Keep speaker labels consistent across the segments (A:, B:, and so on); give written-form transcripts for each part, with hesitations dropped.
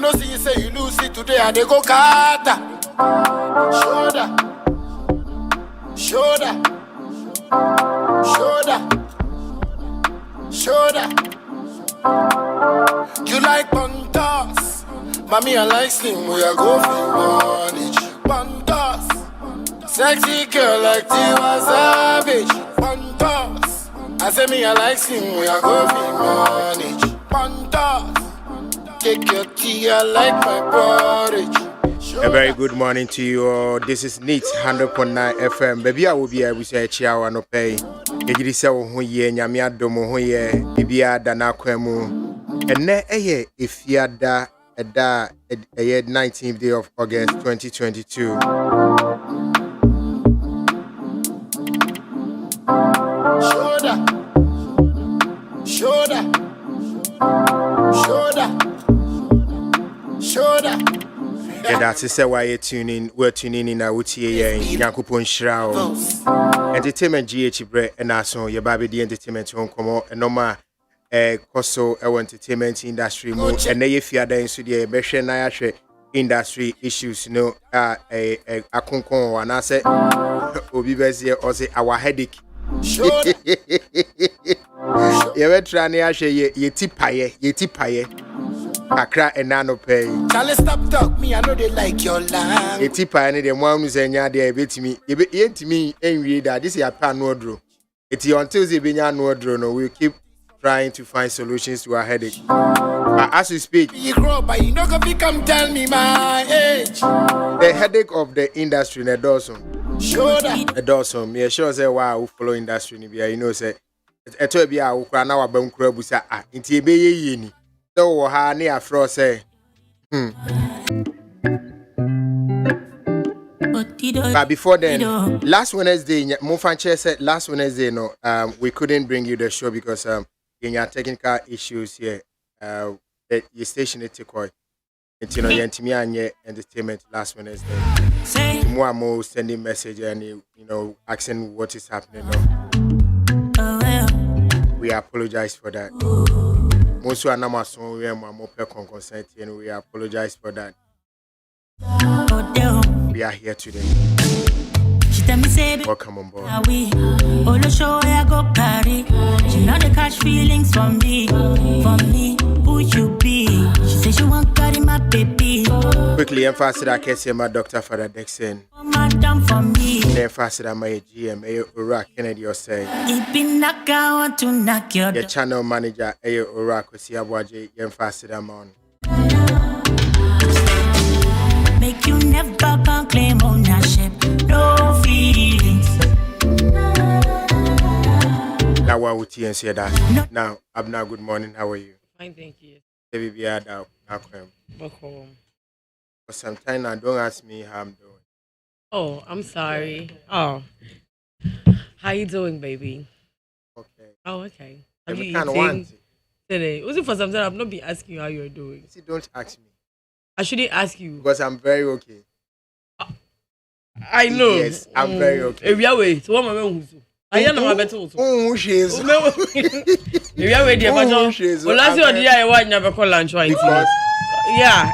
A: know, see you say you lose it today and they go kata. Shoulder, shoulder, shoulder, shoulder. You like Pantas, mommy I like slim. We are go for one each. Pantas, sexy girl like Tiwa Savage. Pantas, I say me I like slim. We are go for one each. Pantas, take your tea. I like my porridge.
B: A very good morning to you all. This is Neat 100.9 FM. Baby, I will be able to say chiawa no pay. Ejiri se wo ho ye nyame adomo ho ye bibia da na kwemu. Ene eye efiada eda 19th day of August 2022.
A: Shoulder, shoulder, shoulder, shoulder.
B: Yeah, that's it. Why you tuning? We're tuning in now. What's here? Yakupon Shrao. Entertainment GH bread and also your baby the entertainment home come out and no ma koso entertainment industry mo and they fear the insudia beshe na yahwe industry issues no akonkon and I say obi bezie or say our headache. You be trying yahwe ye tipaye Akra and nano pay.
A: Charlie, stop talk me. I know they like your line.
B: A tip I need a one who's a yard bit me. It to me and read that this is a pan wardrobe. It's until the Binya wardrobe. No, we'll keep trying to find solutions to our headache. But as we speak,
A: you grow, but you not gonna come tell me my age.
B: The headache of the industry in a dozen.
A: Sure that.
B: A dozen. Me sure say wow, follow industry in you know say. It will be our Ukraina Bam Krabusa. Into be ye. So ha near fro say But before then, last Wednesday, Mofanche said last Wednesday no we couldn't bring you the show because in your technical issues here the station it took you know yentimi entertainment last Wednesday. More sending message and you know asking what is happening now. We apologize for that. Most of our son we are more consent and we apologize for that. We are here today. Welcome on board.
C: She not the catch feelings from me, who you be? She say she want carry my baby.
B: Quickly emphasize that case my Dr. Father Dixon.
C: Madam for me.
B: Emphasize that my GM Ura Kennedy or say.
C: It be knock I want to knock your
B: the channel manager Ura Kosiabuaje emphasize that man.
C: Make you never can claim ownership, no feelings.
B: Now what would you say that? Now, Abna, good morning. How are you?
D: Fine, thank you.
B: Baby, for some time now, don't ask me how I'm doing.
D: Oh, I'm sorry. Oh, how you doing, baby?
B: Okay.
D: Oh, okay. Have you
B: kind of
D: eaten
B: want
D: today? Was it for some time? I've not been asking you how you're doing.
B: See, don't ask me.
D: I shouldn't ask you
B: because I'm very okay.
D: I know.
B: Yes, I'm very okay.
D: If you're wait, so what am I going to do? I am not better.
B: Oh, she's.
D: If you're waiting, well, last year I want never call lunch.
B: Because
D: yeah.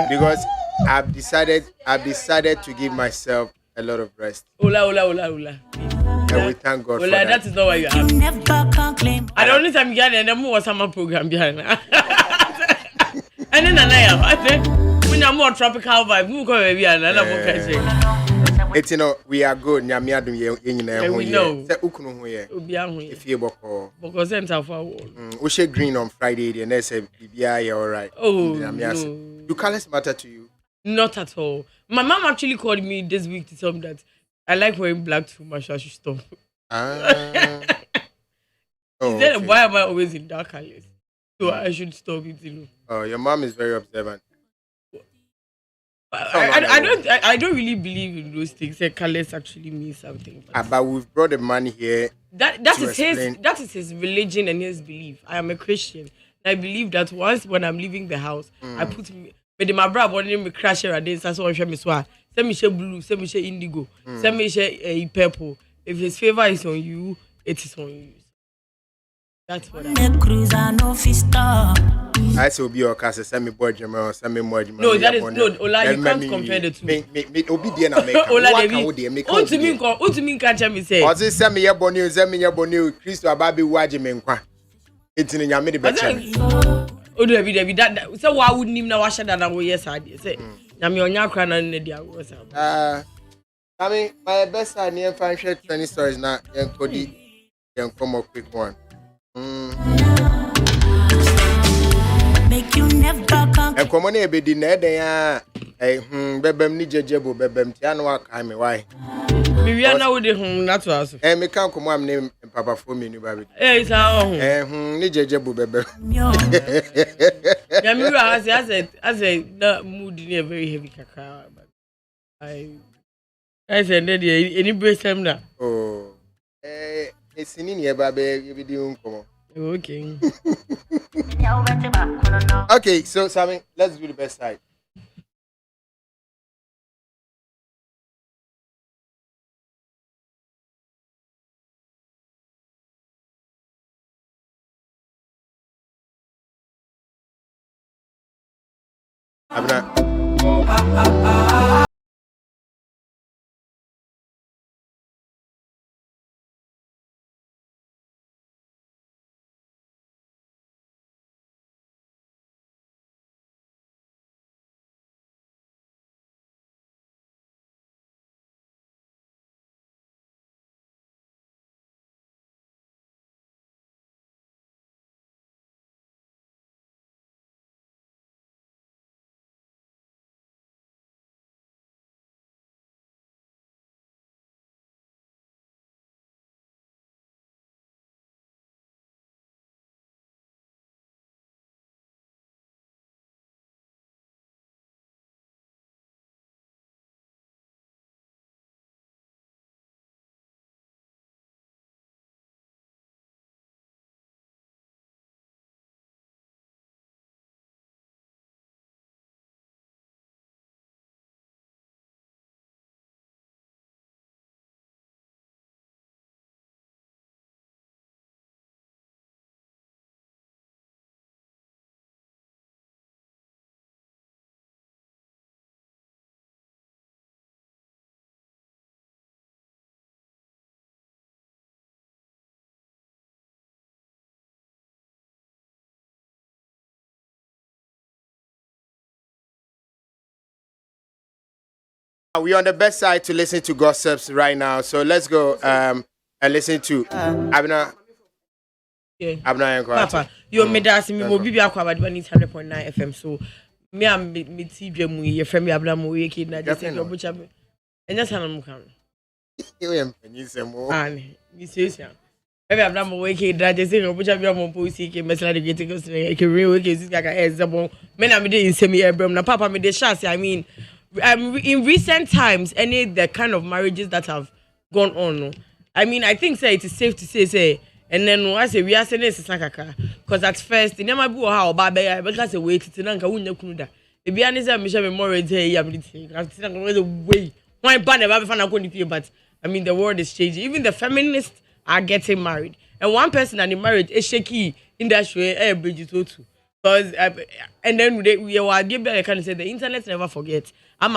B: Because I've decided to give myself a lot of rest.
D: Ola.
B: And we thank God for that.
D: That is not why you have. And the only time you get it, the more summer program behind. And then I think when you're more tropical vibe, you go baby and another
B: it's we are good. Nyamia do ye
D: we know.
B: Say ukunu ho ye. If you boko.
D: Because center for
B: we share green on Friday the next bibia you all right.
D: Oh, no.
B: Do colors matter to you?
D: Not at all. My mom actually called me this week to tell me that I like wearing black too much. I should stop. Why am I always in dark colors? So I should stop it,
B: Oh, your mom is very observant.
D: I don't really believe in those things. Colors actually mean something.
B: But we've brought the money here.
D: That is his religion and his belief. I am a Christian. I believe that when I'm leaving the house, I put but my brother wanted me crash here and then so I show me swag. Send me share blue, send me share indigo, send me share purple. If his favor is on you, it is on you. That's what I
B: I say obi or cast send me board or send me more.
D: No, that is no. Ola, you can't compare the two.
B: Me obedient America.
D: Ola, what to me catch me say?
B: Or say send me your bonu, send me your bonu. Christo ababi waji me nkwa. It's in your midi better.
D: Oh, David, that so why wouldn't him now wash that away? Yes, I did say. I'm your yakran and the
B: I mean, my best side near 520 stories now. Young Cody, young come up quick one.
C: Make you never come.
B: And come on, be dinner there. Bebem ni jejebu bebem tiano I me why.
D: Miriana would home not to us.
B: And me can't come on name Papa for me, baby.
D: Eh, it's our own.
B: Ni jejebu bebem.
D: Yamira, as a mood in a very heavy cacao. I said, any brace him now.
B: Oh, it's in here, baby. You be doing come.
D: Okay.
B: Okay, so Sammy, let's do the best side. We on the best side to listen to gossips right now. So let's go and listen to Abna.
D: Yeah.
B: Abna and
D: Papa, you made us me will be aqua but 100.9 FM. So me am me TV mu your friend me Abna mu we kid na just say your butcher me. And just I'm coming.
B: You am penny more.
D: And me says ya. Maybe Abna mu we kid na just say your butcher me am post ke mesela de get go say ke real we ke sika ka ezabo. Me na me dey insemi ebram na papa me dey chance I mean in recent times, any the kind of marriages that have gone on, I mean, I think say it is safe to say, and then I say we are saying this because at first, in my book, how bad because the way to Nanka wouldn't know. If you understand, Michelle Memorial Day, I'm the way. Why ban never found a good but I mean, the world is changing. Even the feminists are getting married, and one person in the marriage is shaky in that way, bridges too. Because and then we were given I can say the internet never forgets.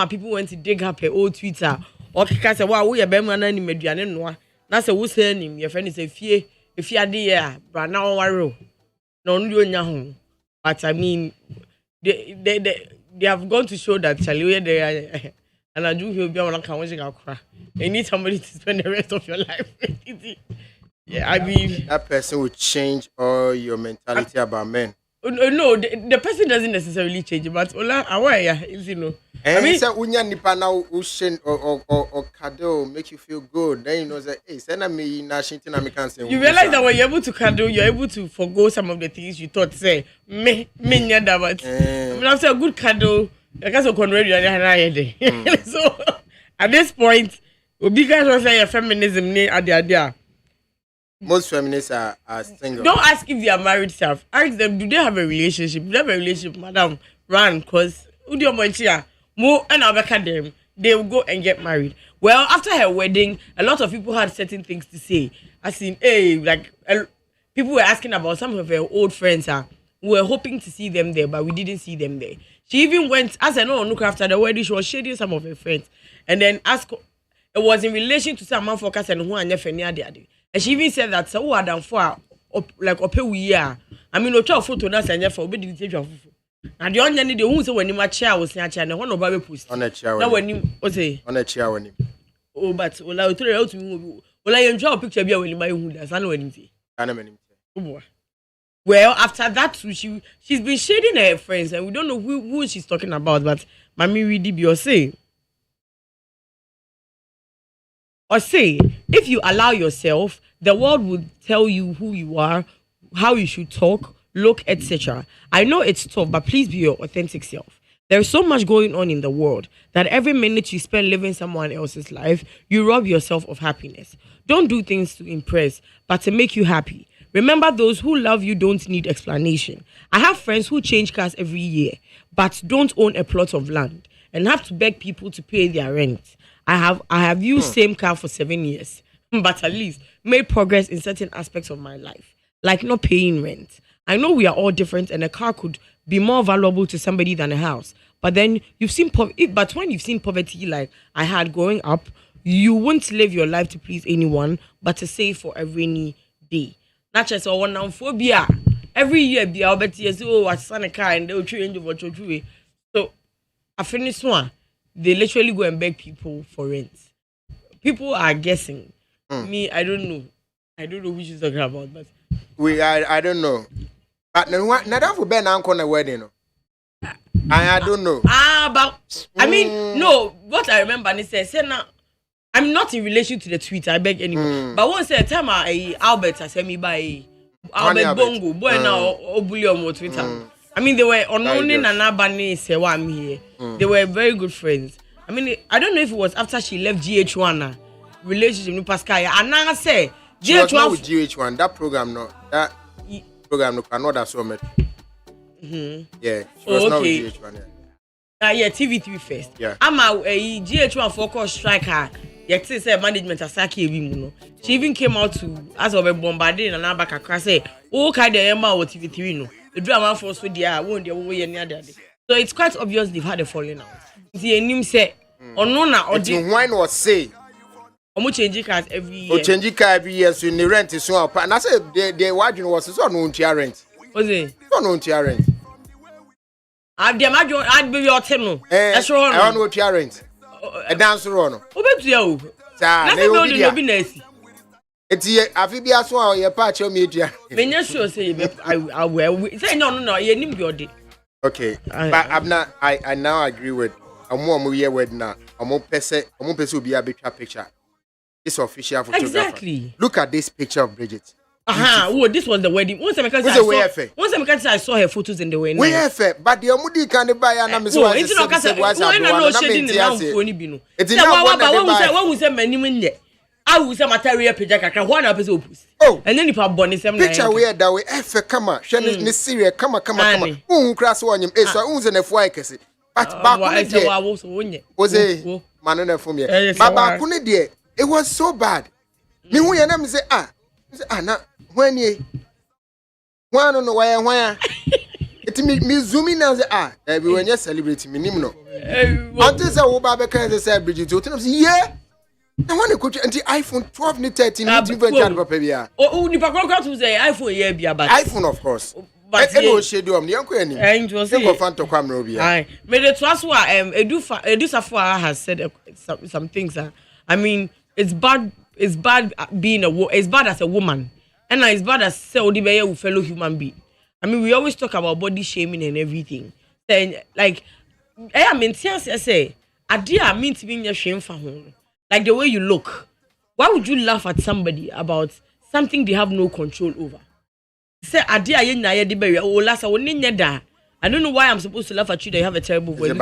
D: People went to dig up her old Twitter or say, wow, we are better than median and that's a who's saying your friend is a fear if you are there, but now worry. No, no, but I mean, they have gone to show that Charlie they are, and I do he'll be on a cry. They need somebody to spend the rest of your life. Yeah, I mean,
B: that person would change all your mentality about men.
D: No, the person doesn't necessarily change, but Ola, aware, you know.
B: I mean, say unya nipa na ushen or cuddle make you feel good. Then you know that hey, send me na shinti na me can say.
D: You realize that when you're able to cuddle, you're able to forgo some of the things you thought say me nyada but. I mean, after a good cuddle, I guess you can ready. So at this point, we guys say feminism ne adia.
B: Most feminists are single.
D: Don't ask if they are married self. Ask them, do they have a relationship? Do they have a relationship, madam? Run, because more and them, they will go and get married. Well, after her wedding, a lot of people had certain things to say. As in, hey, like people were asking about some of her old friends. we were hoping to see them there, but we didn't see them there. She even went, as I know, look after the wedding, she was shading some of her friends. And then asked, it was in relation to some man focus and who are never near the other. And she even said that, so who are done for, like, year. I mean, no child photo, that's and for obedience to your fufu. And the only day who said when you my chair was in a chair, and one of our post.
B: On a chair.
D: Now, when you, what's it?
B: On a chair, when you.
D: Oh, but, well, I told her to me, well, I enjoy a picture of you when you buy who does. I know anything. Oh, boy. Well, after that, she's been shading her friends, and we don't know who she's talking about. But Mami Ridi be or say, if you allow yourself, the world will tell you who you are, how you should talk, look, etc. I know it's tough, but please be your authentic self. There is so much going on in the world that every minute you spend living someone else's life, you rob yourself of happiness. Don't do things to impress, but to make you happy. Remember, those who love you don't need explanation. I have friends who change cars every year, but don't own a plot of land and have to beg people to pay their rent. I have used same car for 7 years, but at least made progress in certain aspects of my life, like not paying rent. I know we are all different, and a car could be more valuable to somebody than a house. But then but when you've seen poverty like I had growing up, you won't live your life to please anyone, but to save for a rainy day. Not just a one phobia. Every year, be our better years. Oh, I son a car and they'll change over to. So, I finished one. They literally go and beg people for rent. People are guessing. Me, I don't know. I don't know which is talking about, but
B: I don't know. But now for Ben Uncle on a wedding. I don't know.
D: But I mean, no. What I remember, and it said now. I'm not in relation to the tweet. I beg anyone. But once a time Albert, I said me by Albert Bongo, boy now Obully on Twitter. I mean, they were on only Nana Bani say why I'm here. They were very good friends. I mean, I don't know if it was after she left GH1 relationship with Pascal. And now I say
B: GH1 with GH1. That program no cannot have so much. Yeah, she was not with GH1.
D: Yeah, TV3 first.
B: Yeah.
D: I'm a GH1 focus striker. Yet say management asaki ebi mu no. She even came out to as of a bombarding and back across say, "Oh, kind of Emma or TV3 no. The drama force with their won't their way near there." So it's quite obvious they've had a falling out. The name say, "Or no na or
B: the wine was say."
D: Omo change cars every year.
B: Change car every year so the rent is so up. And I said the wagin was so no rent.
D: Was it?
B: So no rent.
D: I'd be your tenno.
B: That's wrong. I want no rent. A dance run.
D: Obetu
B: Sir,
D: they be nice.
B: It's here. Afibia so your patch of media.
D: When you sure say I will say no, you need your day.
B: Okay, but I now agree with a more year word now. A more person will be a picture. This official photographer.
D: Exactly.
B: Look at this picture of Bridget.
D: Oh, this was the wedding. Once I saw her photos in the wedding.
B: Where fair, but the Omudi can buy an amazon.
D: It's not because I know shedding the lamp for any bino. It's not what we say many minutes. I was a material picture, one episode.
B: Oh,
D: and then if I born is
B: picture where that way, come on, Shannon, Syria, come on, crass one him, so who's in a fly cassette. But back was a man for me. But couldn't dear, it was so bad. Me who your name say, Anna, when ye one on the wire, it me zooming now, everyone you're celebrating me, no. Until so, Babaka said, Bridget, yeah. I want to go to the iPhone 12 ni 13 ni even chat papia.
D: Oh, ni pa go to say iPhone here bia but
B: iPhone of course. But e no schedule am ni anko ani.
D: It was
B: go fan to camera bia.
D: Aye. Me the trust wa Edusafo has said some things. I mean, it's bad being it's bad as a woman. And it's bad as say odi be your fellow human being. I mean, we always talk about body shaming and everything. Then like I mean, say ade I mean to be your shame for home. Like the way you look. Why would you laugh at somebody about something they have no control over? Say, I don't know why I'm supposed to laugh at you that you have a terrible voice.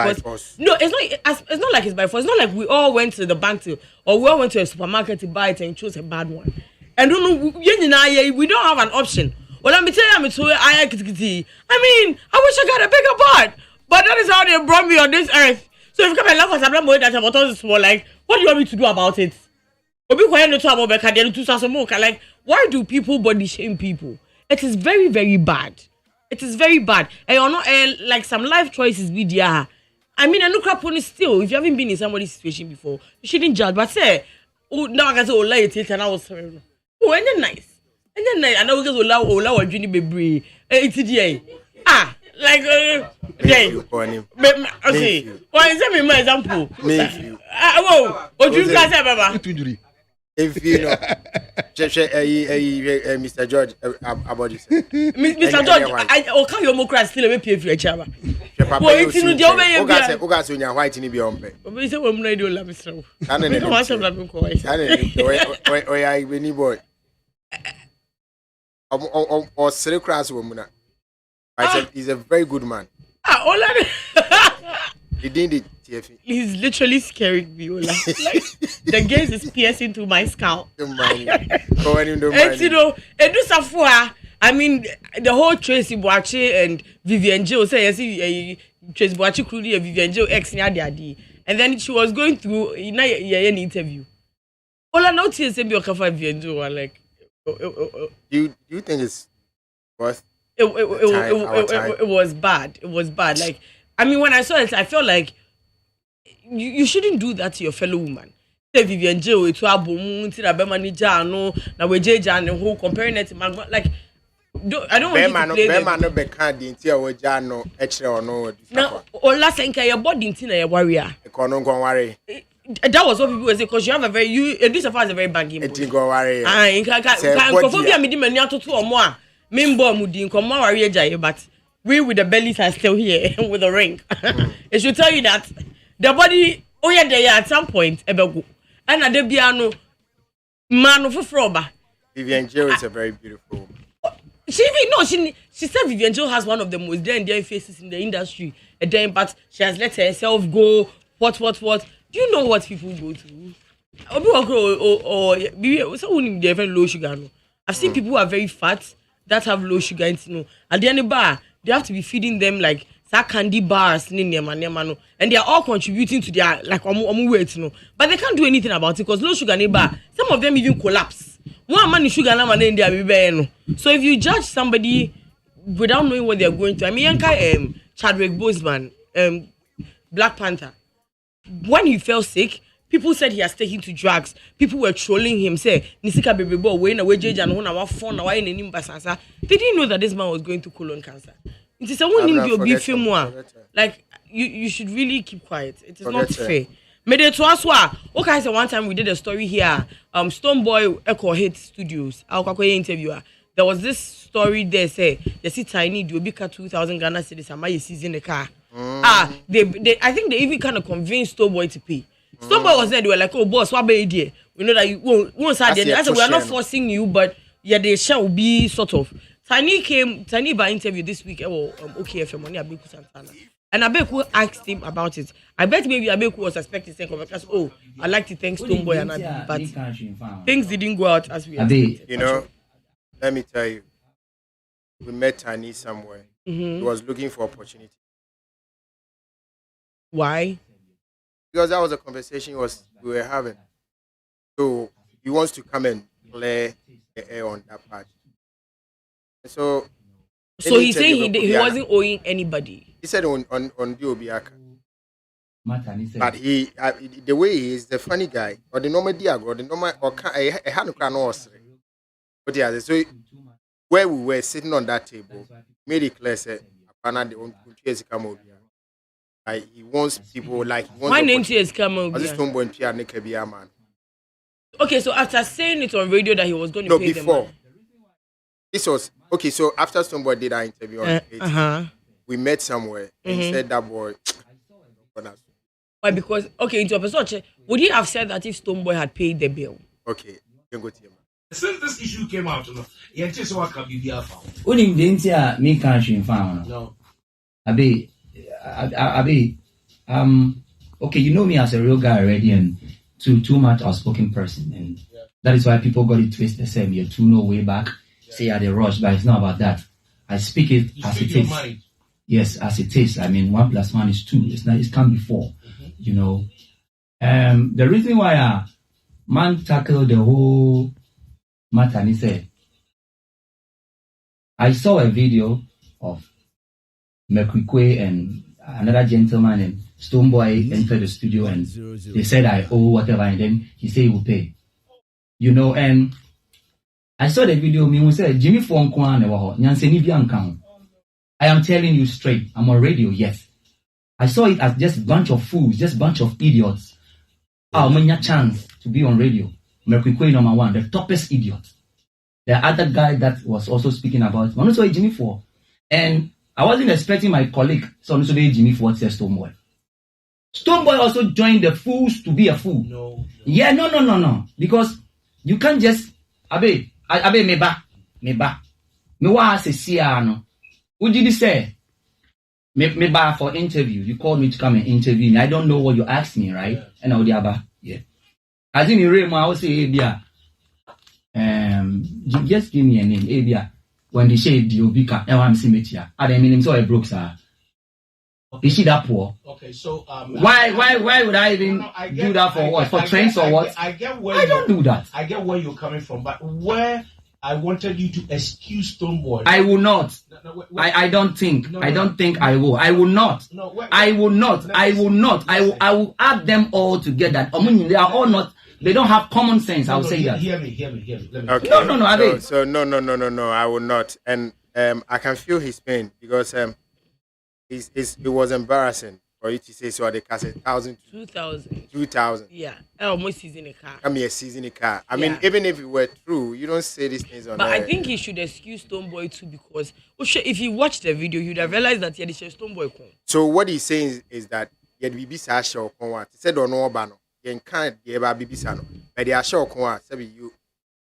D: No, it's not like it's by force. It's not like we all went to the bank or we all went to a supermarket to buy it and chose a bad one. And don't know, we don't have an option. Well, let me tell you, I mean, I wish I got a bigger butt. But that is how they brought me on this earth. So if you come and laugh at something more that about us small, like, what do you want me to do about it? Like, why do people body shame people? It is very, very bad. It is very bad. And you're not like some life choices be there. I mean, I look up on it still. If you haven't been in somebody's situation before, you shouldn't judge. But say, oh, now I can say, oh, lie it, and I was sorry. Oh, and then nice. And then nice. I know because Ola or Juni baby. It's like, okay. Okay. Why is that my example? Whoa, what do you guys have, Baba?
B: If you know, Mr. George, about this.
D: Mr. George, I can't your more crash still a pay for a chava. Well, it's in the over.
B: Ogas when you're white in the ompe.
D: But it's a woman I do love so.
B: I don't know what's up. I any boy. Or three class woman. I said he's a very good man. He did it, TFE.
D: He's literally scaring me, Ola. Like, the gaze is piercing to my scalp.
B: Don't mind him. And
D: you know, I mean, the whole Tracy Boache and Vivian Joe say, yes, Tracy Boache Krudi and Vivian Joe ex Nyadi. And then she was going through an interview. Ola, no tears say, be for Vivian Joe. Like,
B: do you think it's worth
D: it was bad. It was bad. Like, I mean, when I saw it, I felt like you shouldn't do that to your fellow woman. Say Vivian Joe, it's a boom, it's a manager, no, now we judge and who comparing it to my like. I don't want to play them.
B: No be kind into we no extra or no.
D: Now, Ola Senka, your body into a warrior.
B: Worry.
D: That was what people were saying because you have a very this is a very bad game.
B: Go worry.
D: I can't phobia me demand to 2 or more. Member Mudin come warrior jay, but we with the bellies are still here with a ring. It should tell you that the body, oh yeah, they are at some point, and at the piano, man of a froba.
B: Vivian Joe is a very beautiful woman.
D: She said Vivian Joe has one of the most daring faces in the industry. But she has let herself go. What? Do you know what people go through? Or someone they have low sugar. No, I've seen people who are very fat that have low sugar. At the end of the bar, they have to be feeding them like candy bars, and they are all contributing to their like weight, but they can't do anything about it because low sugar in the bar. Some of them even collapse. One man is sugar and man in there. So if you judge somebody without knowing what they are going through, I mean, Chadwick Boseman, Black Panther, when he fell sick, people said he has taken to drugs. People were trolling him, say, Nisika baby boy, when away judge and when our phone away in him basansa. They didn't know that this man was going to colon cancer. It is someone in your beef more. Like you should really keep quiet. It is not fair. Made to us okay, so one time we did a story here. Stoneboy Echo Hit Studios. Our interviewer. There was this story there say you see tiny do be 2,000 Ghana cedis and my season the car. They I think they even kind of convinced Stoneboy to pay. Stoneboy was there, they were like, oh boss, what be idea? We know that you won't start there. I said we are not forcing you, but yeah, the shall be sort of. Tiny by interview this week, okay, FM money Abeku Santana. And Abeku asked him about it. I bet maybe Abeku was expecting saying because I like to thank Stoneboy and Abi, but things didn't go out as we expected.
B: You know, let me tell you, we met Tiny somewhere. He was looking for opportunity.
D: Why?
B: Because that was a conversation we were having. So he wants to come and play the air on that part. So
D: he's saying he wasn't owing anybody.
B: He said on the Obiaka. But he the way he is the funny guy or the normal diago or the normal or a hand. But yeah, so where we were sitting on that table, made it clear said like he wants people like
D: my name is Kamo.
B: Man.
D: Okay, so after saying it on radio that he was going to pay
B: before.
D: them.
B: This was okay. So after somebody did our interview on it, we met somewhere and he said that boy.
D: Why? Because into a person, would he have said that if Stoneboy had paid the bill?
B: Okay, you can go to him.
E: Since this issue came out, yeah, just what can be here found.
F: Only the me can't found.
E: No,
F: Abe, okay, you know me as a real guy already, and too much outspoken person, and that is why people got it twisted. The same, you're too no way back. Say at the rush, but it's not about that. I speak it as it is.
E: Mind.
F: Yes, as it is. I mean, 1 + 1 is 2. It's not. It can't be 4. You know. The reason why man tackled the whole matter, he said, I saw a video of Mercury and another gentleman and Stoneboy entered the studio and they said I owe whatever, and then he said he will pay. You know, and I saw the video, me who said Jimmy Fonkwan Nyanseni Bianca. I am telling you straight, I'm on radio, yes. I saw it as just a bunch of fools, just a bunch of idiots. Oh, when your chance to be on radio. Mercury number one, the toughest idiot. The other guy that was also speaking about one also Jimmy Four. And I wasn't expecting my colleague, so also Jimmy Four says Stoneboy. Stoneboy also joined the fools to be a fool.
E: No.
F: Yeah, no. Because you can't just Abe meba. Me wa se siano. What did you say? Me ba for interview. You called me to come and interview me. I don't know what you asked me, right? Yeah. And I would aba. Yeah. As in Remo, I would say, Abia. Just give me a name, Abia. When they say the Obika, I'm Simetia. I don't mean him so I broke, sir.
E: Okay.
F: Is she that poor?
E: Okay, so
F: why would I even do that for what? For trends or what?
E: I get where
F: I don't do that.
E: I get where you're coming from, but where I wanted you to excuse Stoneboy.
F: I will not.
E: No,
F: I don't think. I don't think I will. I will not. I will not. I will not. I will add them all together. They are all not. They don't have common sense. I will say that.
E: Hear me. Let me
B: Okay.
F: No.
B: So no. I will not. And I can feel his pain because it was embarrassing for you to say so. They cast 1,000, 2,000.
D: Yeah, almost season a car.
B: I mean, a season a car. I mean, even if it were true, you don't say these things on.
D: But I think he should excuse Stoneboy too because if you watch the video, you'd have realized that he said Stoneboy.
B: So what he's saying is that he be Sasha or Konwa. He said on no bano. You can't be able to be Sano. But they are sure Konwa. You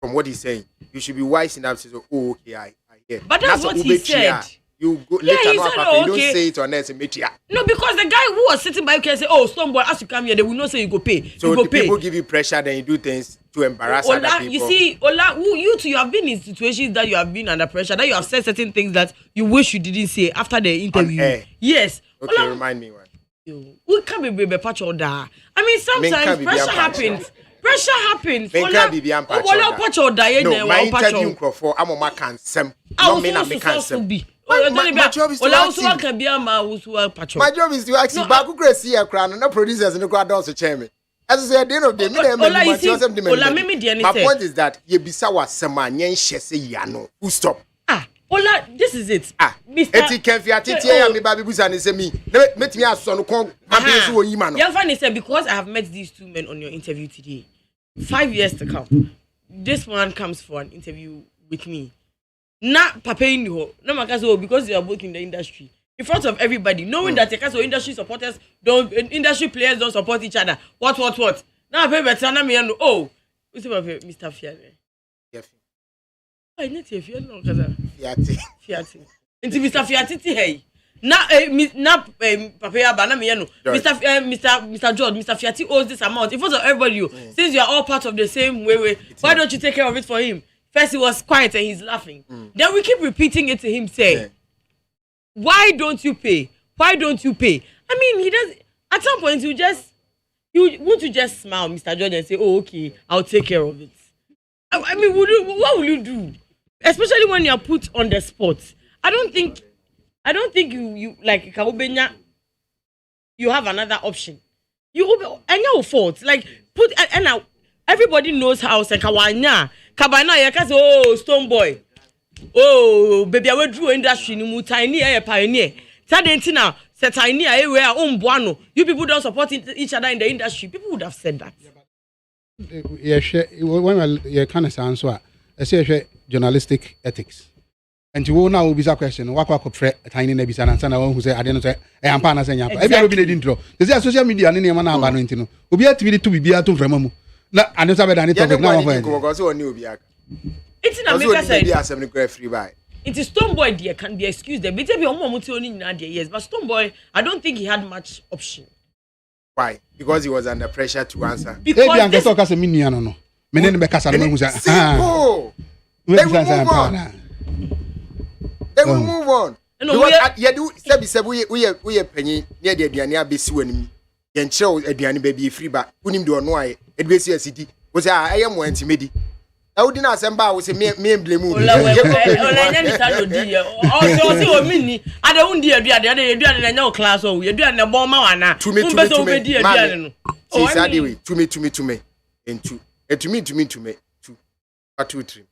B: from what he's saying, you should be wise enough to say, oh, okay, I hear.
D: But that's what he said.
B: You go
D: Yeah,
B: later
D: he
B: no
D: said,
B: papa,
D: oh,
B: you don't
D: okay.
B: say it on us media.
D: No, because the guy who was sitting by you can say, "Oh, Stoneboy, as you come here, they will not say you go pay."
B: So
D: you go
B: the
D: pay.
B: people give you pressure, then you do things to embarrass other
D: Ola,
B: people.
D: you see, Ola, you too, you have been in situations that you have been under pressure, that you have said certain things that you wish you didn't say after the interview.
B: On air.
D: Yes.
B: Okay,
D: Ola,
B: remind me one.
D: we can't be baby patch or da. I mean, sometimes pressure happens. Pressure happens.
B: Ola,
D: patch or die.
B: No, my interview for I'm on my cancel.
D: No, me not me cancel. My job is to ask
B: you. Baku Gracie crown and no producers in the crowd also chairman. As I said, at the end of the day, my point is that you be sawa semanyan shese yano. Who stop?
D: Ola, this is it.
B: Mr. Eti Kenfi Atitia me baby busa ne se me. Met me aso no kon abesu wo yima no.
D: Yelfan said because I have met these two men on your interview today. 5 years to come. This one comes for an interview with me. Not papa in you. No makaso because you are both in the industry. In front of everybody, knowing that the industry supporters don't industry players don't support each other. What? Now pay better na me no. Oh, what's about Mr. Fiat? I need to Fiat no kaza. Fiat. Into Mr. Fiat hey. Na papa ya ba na me no. Mr. George, Mr. Fiat owes this amount. In front of everybody, since you are all part of the same way, why don't you take care of it for him? First he was quiet and he's laughing. Then we keep repeating it to him, say, why don't you pay? Why don't you pay? I mean, he does. At some point, you want to just smile, Mr. George, and say, oh, okay, I'll take care of it. I mean, what will you do? Especially when you are put on the spot. I don't think you like Kaubenya. You have another option. And your fault. Like put and now everybody knows how Sekawanya. Kabana yaka say oh Stoneboy. Oh baby I will do industry ni mu tiny a pioneer. Tadentina say tiny a we are omboano. You people don't support each other in the industry. People would have said that.
G: Yeah, when you kind of sound so I say journalistic ethics. And you will now be a question. What tiny nebis and someone who say I didn't say I am pana saying every been intro. There's social media and any man about no. We be to be able to remember. No, I know somebody I topic now.
D: It's in America
B: said free buy.
D: It is Stoneboy there can be excused. The BTB only in yes, but Stoneboy I don't think he had much option.
B: Why? Because he was under pressure to answer.
G: Because this talk as a minion no. Menen be kasa no who say
B: They will move on. Because you do say we penny near the aduane abesi wanim. Yen chew aduane baby free ba. Unim do no aye. E be see city. Wo say I am wanti medi. I didn't assemble. I was a me blame.
D: Ola nyani sa no di ye. O se o mini. Ada undi aduane na nya class o. Aduane na bon ma wana.
B: To me. See sadly to me. Into. To me. 2 2 3.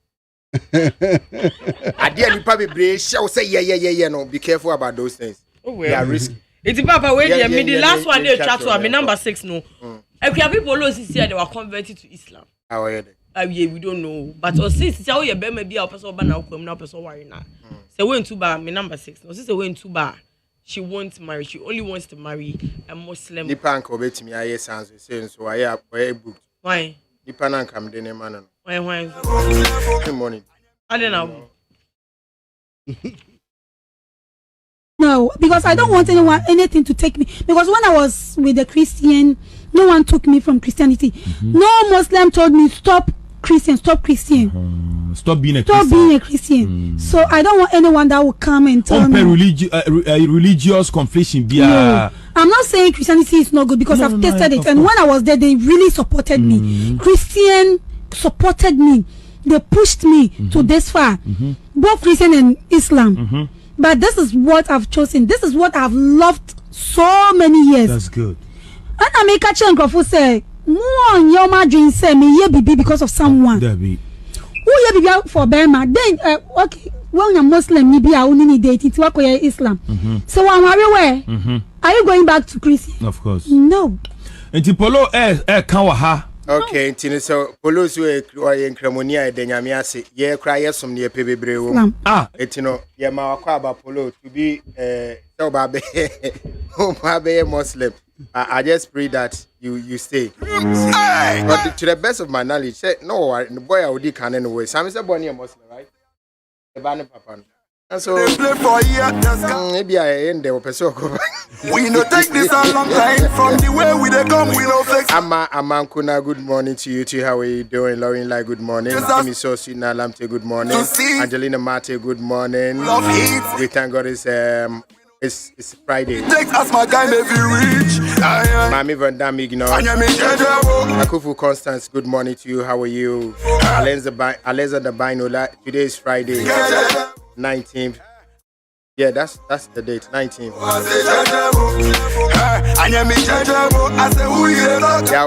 B: I dare you probably break. Shall say yeah. No, be careful about those things. They are risky.
D: It's Papa wait there. Me the last one they chat to me number 6 no. If people know see they were converted to Islam.
B: How are you?
D: Yeah, we don't know. But or since say you be maybe a person ba na kwam na person worry na. Say when too bar me number 6. No, say when too bar. She won't marry. She only wants to marry a Muslim.
B: Nipa nko betimi aye sans say so I booked.
D: Why?
B: Nipa na kam de ne man.
D: Why?
B: Good morning.
D: I don't know.
H: No, because I don't want anything to take me. Because when I was with the Christian, no one took me from Christianity. No Muslim told me stop Christian. Stop being a Christian. So I don't want anyone that will come and tell me.
I: Religious confession.
H: No, I'm not saying Christianity is not good because I've tested it. And when I was there, they really supported me. Christian supported me. They pushed me to this far. Both Christian and Islam. But this is what I've chosen. This is what I've loved so many years.
I: That's good.
H: And I make a change of say, more your margin say me ye be because of someone. Who ye be for Burma? Then okay, when you're Muslim, you be a only date it work with Islam. So I'm where? Are you going back to Christian?
I: Of course.
H: No.
I: And Polo Kawaha.
B: Okay, Tina, so Polos were in Cremonia, then Yamiasi, ye cry some near Pebebre. Etino, Yamakwaba Polo to be so babe, Muslim. I just pray that you stay. But to the best of my knowledge, said no, the boy I would can anyway. Sam is a bonny Muslim, right? The banner papa. And so maybe I end there.
A: We no take this a long time from the way we they come. We no flex.
B: Amankuna, good morning to you too. How are you doing? Lauren, like good morning. Kimi Sosi Nalamte, good morning. Angelina Mate, good morning. We thank God it's Friday.
A: Take us my guy may be rich.
B: Mami Vandam ignore. Akufu Constance, good morning to you. How are you? Aleza Binola. Today is Friday, 19th. Yeah, that's the date, 19th. Yeah,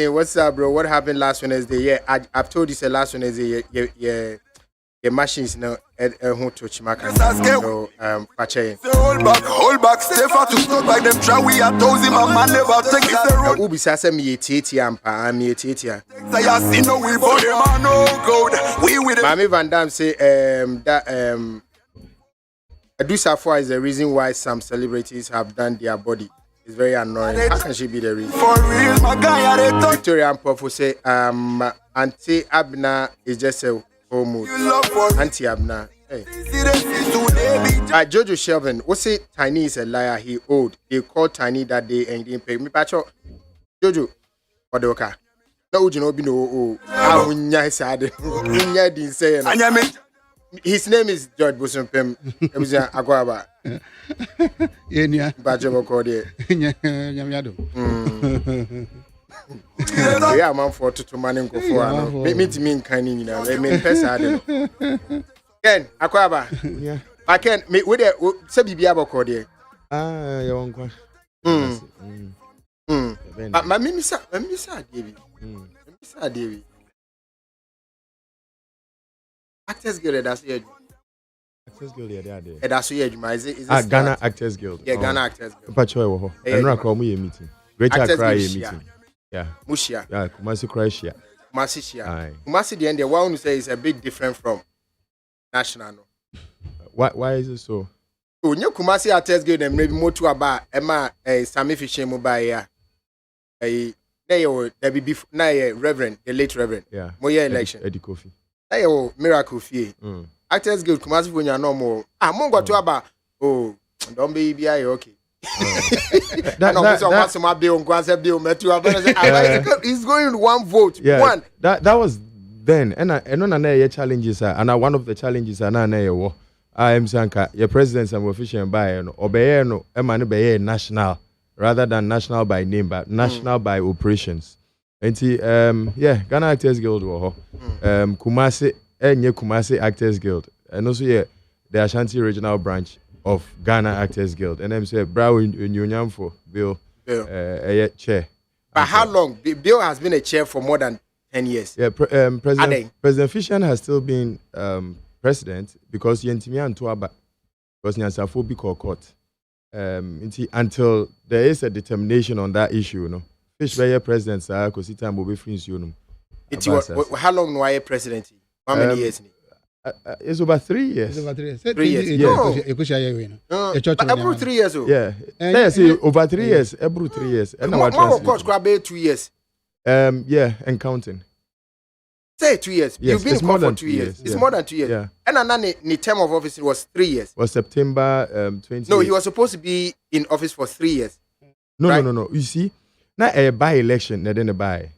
B: what's up, bro? What happened last Wednesday? Yeah, I've told you last Wednesday. Yeah. The machines now who touch my so pache.
A: Hold back, stay far to stop by them try we are told my man never take it the road.
B: Ubi sasa mi titi ampa mi titi.
A: I see no we for them are no gold. We with
B: Mami Van Dam say Adusafwa is the reason why some celebrities have done their body. It's very annoying. How can she be the reason?
A: For real, my guy,
B: Victoria Mpofu say Auntie Abna is just a homo. Auntie Abna. Hey. Jojo Shelvin, what's it? Tiny is a liar. He owed. They called Tiny that day and he didn't pay me. Pacho, Jojo, what the okay? No, you know, no. His name is George Bosumpem. It was Aguaba.
G: Yeah,
B: Bajo Cody. Yeah, man for to man go for. Meet me in Canning. I mean, Pesa. Ken, Aquaba.
J: Yeah.
B: I can't make with it. Sabibiabo Cody.
J: Your uncle.
B: But my Missa, Davy. Missa Davy. Actors Guild, that's it.
J: Actors Guild, yeah,
B: that's it.
J: Ghana Actors Guild.
B: Yeah, Ghana Actors Guild.
J: Pacho, I'm not calling a meeting. Greater Cry meeting. Yeah.
B: Mushia.
J: Yeah, Kumasi Croatia.
B: Kumasi, the end, the one who says is a bit different from national.
J: Why is it so?
B: Oh, you Kumasi Actors Guild and maybe more to about Emma, Sammy Fishing Mobile. There be before, Reverend, the late Reverend.
J: Yeah.
B: Moya election.
J: Eddie Kofi.
B: Hey, miracle fee. Actors Guild Kumasi when you no more. Mongo to about. Oh, don't be okay. He's going 1 vote.
J: Yeah,
B: one.
J: That was then. And I know challenges and one of the challenges are now I am Sanka, your president and official by obey no national rather than national by name, but national by operations. Yeah, Ghana Actors Guild wɔ hɔ. Kumasi Actors Guild. And also the Ashanti Regional Branch of Ghana Actors Guild. And them say Brow in for Bill chair.
B: But how long? Bill has been a chair for more than 10 years.
J: Yeah, President Fisher has still been president because Yentimi and Tuaba was Nyansafo or court. Until there is a determination on that issue, Fish by president, because it time will be free.
B: How long no I president? How many years?
J: It's over 3 years.
G: It's over 3 years.
B: 3 years.
G: Every
B: 3 years.
J: Yeah. Yes, over 3 years. Every 3 years. And
B: of course, grab 2 years.
J: Yeah, and counting.
B: Say 2 years.
J: Yes,
B: You've been in court for 2 years. It's more than 2 years.
J: Yeah.
B: And then the term of office was 3 years.
J: Was September 20.
B: No, he was supposed to be in office for 3 years.
J: No. You see, now a by-election, then a by.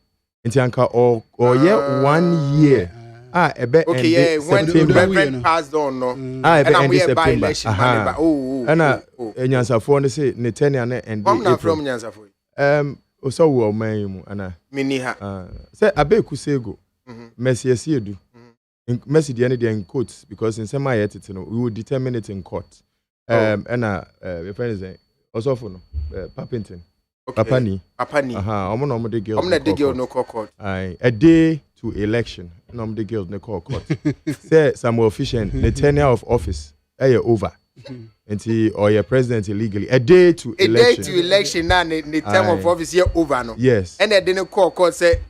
J: Or 1 year.
B: Okay, yeah, when the reverend passed on, no.
J: And we a by-election. And Nyansafo say Netanya and
B: I'm not from Nyansafo.
J: So we man ana.
B: Miniha.
J: Say Abeku Sego. Mercy Esiedu. Mercy the end in courts because in some way we will determine it in court. And your friend is also for Papington. Papani. I'm the girl.
B: I'm not the girl no court.
J: A day to election. I'm the girl no court. Say some official the tenure of office. Over. Or your president illegally. A day to election
B: now the term of office here over no.
J: Yes.
B: And then the court say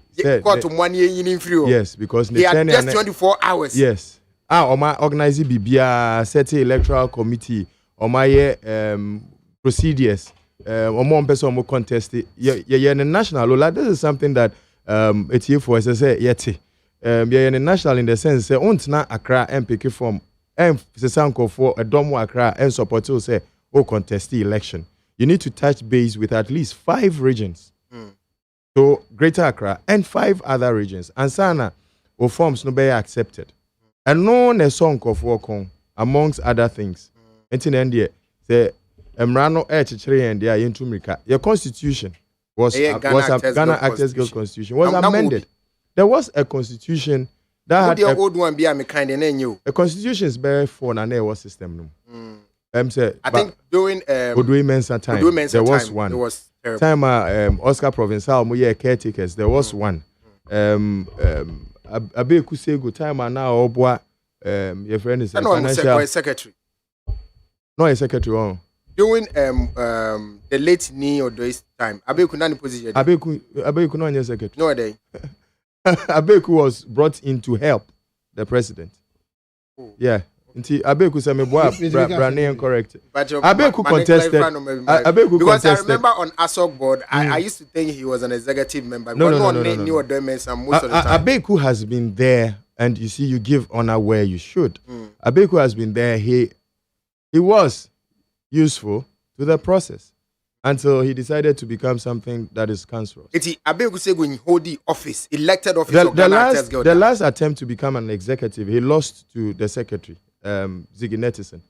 B: court 1 year in free.
J: Yes, because
B: they are just 24 hours.
J: Yes. Oma organize BBA set electoral committee. Oma procedures. Oma person mo contest. Yeah, national. This is something that it's here for. As I say, yeti. Yeah, national in the sense say untna Accra MPK form. For a Domo Accra and support to say, contest the election. You need to touch base with at least 5 regions. So Greater Accra and 5 other regions. And Sana or forms no be accepted. And no song of work on amongst other things. And in India, the Emrano H3 and they into Mika. Your constitution was Ghana Actors Guild Constitution was amended. There was a constitution that had
B: the old one be a kind and new.
J: A constitution is very for an air system.
B: I think during
J: Mensa time there was one.
B: There was
J: time Oscar Provincial Muye caretakers. There was one. Abeku Sego time now Obwa your friend is
B: financial secretary.
J: No, a secretary.
B: During the late knee or this time, Abeku nani position.
J: Abeku no any secretary.
B: No day.
J: Abeku was brought in to help the president. Yeah. Abeku said me boy brand correct. Abeku contested. Abeku
B: because
J: contested.
B: I remember on ASOC board, I used to think he was an executive member.
J: No.
B: Abeku
J: has been there, and you see, you give honor where you should. Abeku has been there. He was useful to the process until he decided to become something that is cancerous.
B: Abeku Sego in hold the office, elected office of Ghana Actors Guild.
J: The last attempt to become an executive, he lost to the secretary, Ziggy Nettison.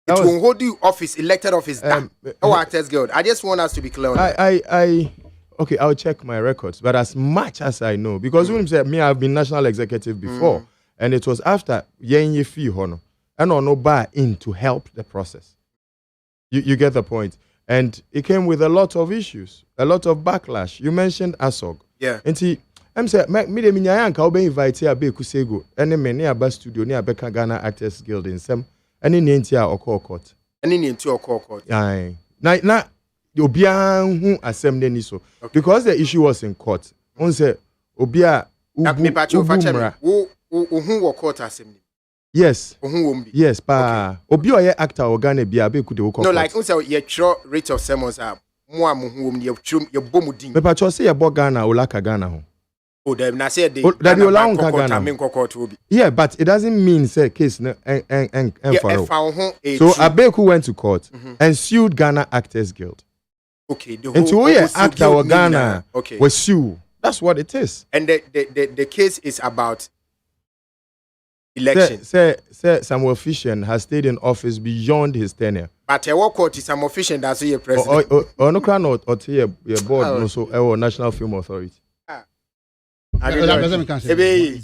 B: It will hold the office, elected office, Actors Guild. I just want us to be clear on that.
J: Okay, I'll check my records, but as much as I know, because when said me, I've been national executive before, and it was after Yenye Fi Hono, and no buy in to help the process. You get the point. And it came with a lot of issues, a lot of backlash. You mentioned ASOG.
B: Yeah.
J: And I'm saying, me de minyanka obe invite Abeku Sego, and me near Aba studio near Beka Ghana Actors Guild in some, and in Intia or court.
B: And in Intia or court.
J: Aye. Now, Obian who assembly ni so because the issue was in court. On say Obia
B: who court assembly.
J: Yes. Yes, pa. Obi oye actor organ bia Abeku de wo.
B: No, like unse ye tro rate of sermons are mo amuhum ye trum ye bomudin.
J: Me pa cho say ye bo Ghana olaka Ghana ho.
B: Oh, them na say they
J: that you allow Ghana. Yeah, but it doesn't mean say case no and so Abeku went to court and sued Ghana Actors Guild.
B: Okay, the
J: and to where actor or Ghana was sued. That's what it is.
B: And the case is about election.
J: Say Samuel Fisher has stayed in office beyond his tenure.
B: But what court is Samuel Fisher that's your president?
J: Or no crown or your board also or National Film Authority.
B: Ebe.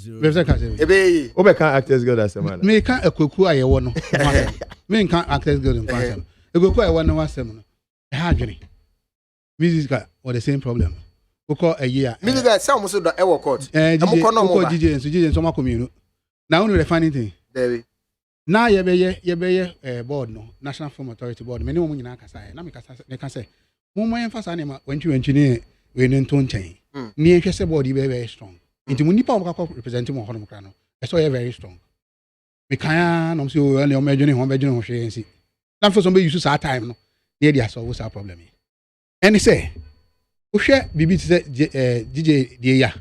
J: Obe can't Actors Guild as a man.
G: Me can't a kuku I want. Me can't Actors Guild in Passam. A kuku I want no assembly. A hardry. Music or the same problem. We call a year.
B: Music sound so the ever court.
G: DJ and some community. Now only the funny thing.
B: There.
G: Now you be board no National Film Authority board. Many women in Akasa. Na me can say. Mo emphasis anima when you engineer we no ton chain. Near Chester body very strong. Into Munipa representing one of Crano. I saw you very strong. We can't no see you imagining home bedroom of see. Now for somebody use our time no. Near the so what's our problem. And he say, Ushe Bibi DJ Dia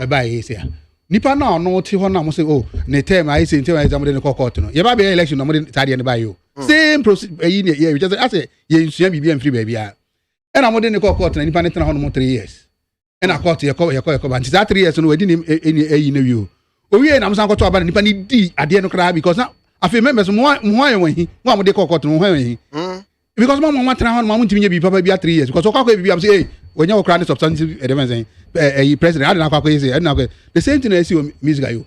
G: by here. Nipa now no ti hɔ na mo say oh ne term I say until I exam the court no. Ye ba be election no mo dey tade ne ba yo. Same process we just I say ye nsua bibi am free baby a. And I'm within the court and nipa ne tena hɔ no 3 years. And I court ye call but that 3 years no we didn't any no. O we na mo san koto aba nipa ni di ade no kra because na afi members mo ayen wan hi. Mo am dey court no ho ayen hi. Because mo tena hɔ no mo ntimi nye bi papa bi 3 years because o kwa bi am say hey when you cry substantive evidence president I don't know say the same thing I see music ayo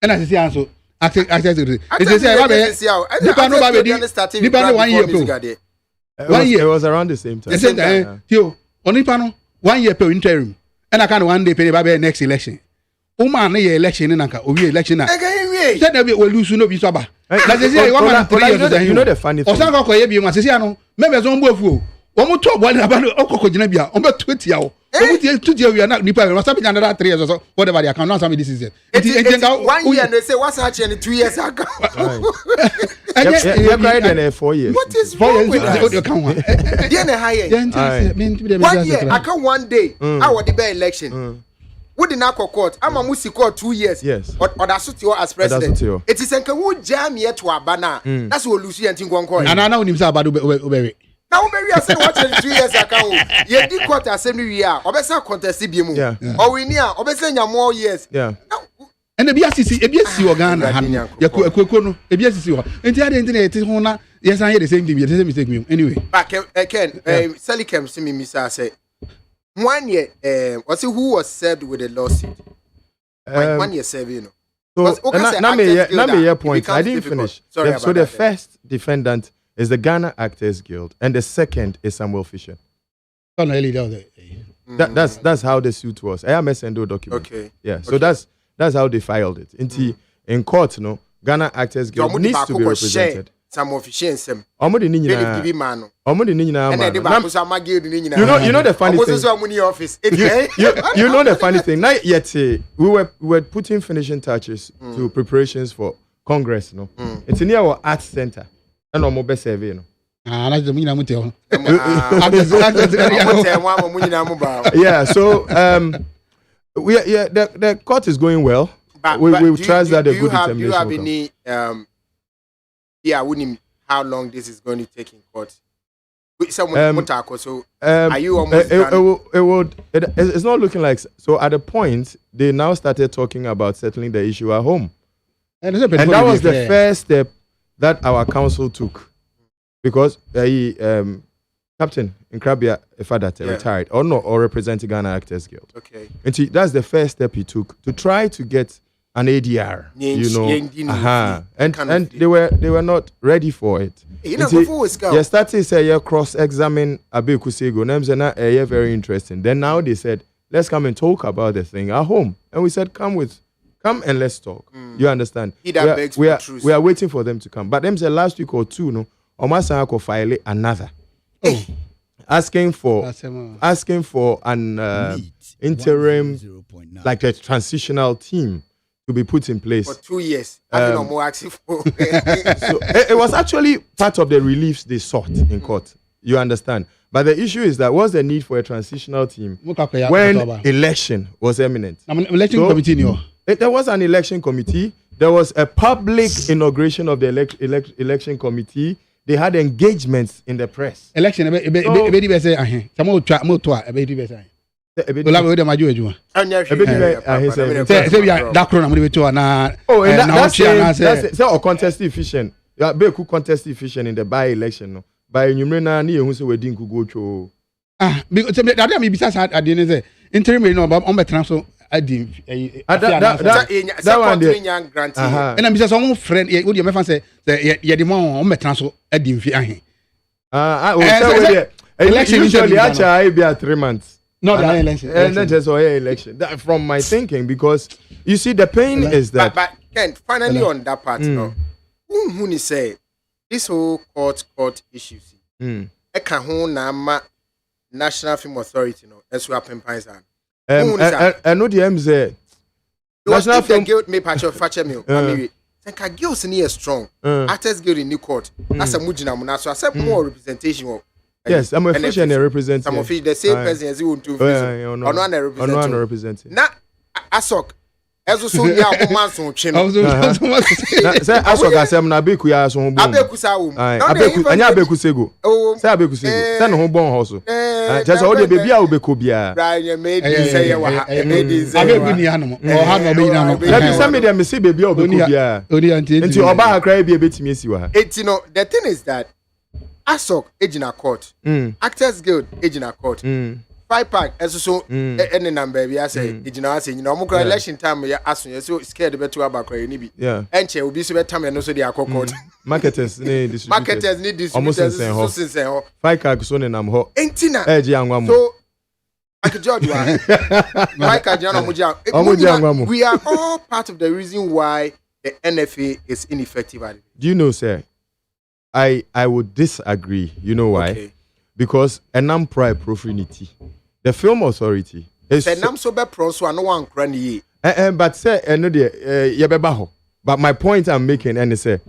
G: and I say also access it say nipa no ba be nipa no 1 year pro 1 year
J: it was around the same time
G: the same time yo onipa no 1 year pro interim and I can one day pay ba be next election o man na ye election na nka o wi election na say na be we lose no bi so ba na say you want 3 years
J: you know the funny thing
G: o san ko ye bi ma say no members on bo afu o mo to bo na ba no okoko gina bia o be to tia o o ti to tia wi na nipa we must be another 3 years or so whatever they can now some this is it
B: 1 year they say what's actually 2 years ago
J: you cried in 4 years
B: what is 4 years
G: you can one
B: then higher 1 year I can 1 day I would the election we did not court I'm a musi court 2 years
J: yes
B: or that's what you as president it is enka wo jam yet to abana that's what Lucy and Tingon call
G: and I know him say about obere
B: now maybe I said what 2 years ago ye di court assembly we are obesa contest bi mu or we near obesa nya more years
G: and the BSC organ ya no e BSC ho enti ade enti na eti ho na yes an the same thing the same mistake me anyway
B: back Ken Selikem see me Mr. say 1 year was who was served with a lawsuit 1 year serve you know
J: so na me point I didn't finish so the first defendant is the Ghana Actors Guild and the second is Samuel Fisher. That's how the suit was. I am a sendo document.
B: Okay.
J: Yeah. So that's how they filed it. In court, no, Ghana Actors Guild needs to be represented.
B: Samuel Fisher and Sam.
J: Omodi ni nyina. You know the funny thing. You know the funny thing. Not yet. We were putting finishing touches to preparations for Congress. No, it's near our arts center. And I'm best survey, no. Yeah, so the court is going well. We trust that the good determination.
B: Do you have any how long this is going to take in court? So are you almost done?
J: It's not looking like so. At the point they now started talking about settling the issue at home, and that was the first step that our council took. Because Captain Nkrabia Ifadate retired or representing Ghana Actors Guild.
B: Okay.
J: And that's the first step he took to try to get an ADR. And they were not ready for it. They started to say cross-examine Abe Kusego. Names are very interesting. Then now they said, let's come and talk about the thing at home. And we said, come and let's talk. You understand? We are waiting for them to come. But them said last week or two, no. Omasako file another asking for an interim like a transitional team to be put in place
B: for 2 years. So
J: it was actually part of the reliefs they sought in court. You understand? But the issue is that what's the need for a transitional team when election was imminent? There was an election committee. There was a public inauguration of the election committee. They had engagements in the press.
G: Election,
J: contest efficient. Contest efficient in the by-election. No, by numerator, ni ehun se we din kugo cho.
G: Because that me bisa at the interim no on betra so
B: that one dey grant.
G: And I'm just some friend would you me say ye the mo o metra so adi mfi ahe.
J: Election usually actually be 3 months.
G: No, the election.
J: And then just election. That, from my thinking, because you see, the pain is that.
B: But Ken, finally on that part, no. Who say this whole court issues? I can't hold na National Film Authority, no. That's what happens.
J: I know the MZ.
B: National Film Guild may patch of Fatcher Mill. Think I guilt near strong. Actors Guild in New Court. That's a mujina muna. So I said more representation of.
J: Yes, I'm officially representing.
B: Some of the same person as you want to represent. Now, Asok. As so ya woman so chino.
J: Say Asok asem na beku ya so bon.
B: Abeku sa wo.
J: Abeku anya abeku sego. Say abeku sego. Say no ho bon ho so. Just all the baby a obeko bia.
B: Brian made say ya wa.
G: Abeku ni hanom. O ha no be na no.
J: Let me say me dem say baby a obeko bia. Enti oba akra bia betimi esi wa.
B: Enti no, the thing is that Asok ejina court. Actors Guild ejina court. 5 pack so any number we say ejina say you know mo election time ya aso so scared beto abakra ni bi. Enche obi so betam no so dey court.
J: Marketers need distributors so
B: since ho.
J: 5 pack so nenam ho.
B: Enti na
J: eji anwam.
B: So George wa. We are all part of the reason why the NFA is ineffective at it.
J: Do you know, sir? I would disagree. You know why? Okay. Because enam pride profinity. The Film Authority is
B: enam so be pro so no one cranny.
J: But say no dey yebeba ho. But my point I'm making and say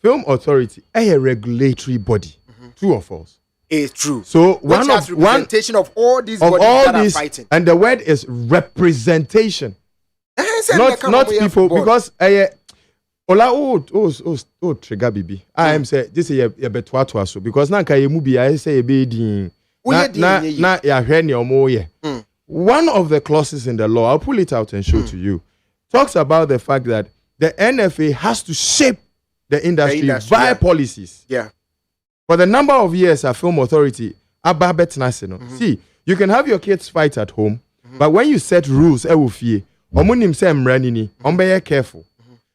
J: Film Authority a regulatory body. True or false?
B: It's true.
J: So
B: one representation of all these bodies that are fighting.
J: And the word is representation. Not people because Ola trigger bibi. I am say this is a beto so because na kai mu bi I say be din. Na ya hwe ne omo ye. One of the clauses in the law, I'll pull it out and show to you, talks about the fact that the NFA has to shape the industry via policies.
B: Yeah.
J: For the number of years a Film Authority ababet nasino. See, you can have your kids fight at home, but when you set rules, e wo fie. Omunim se mrani ni, ombe careful.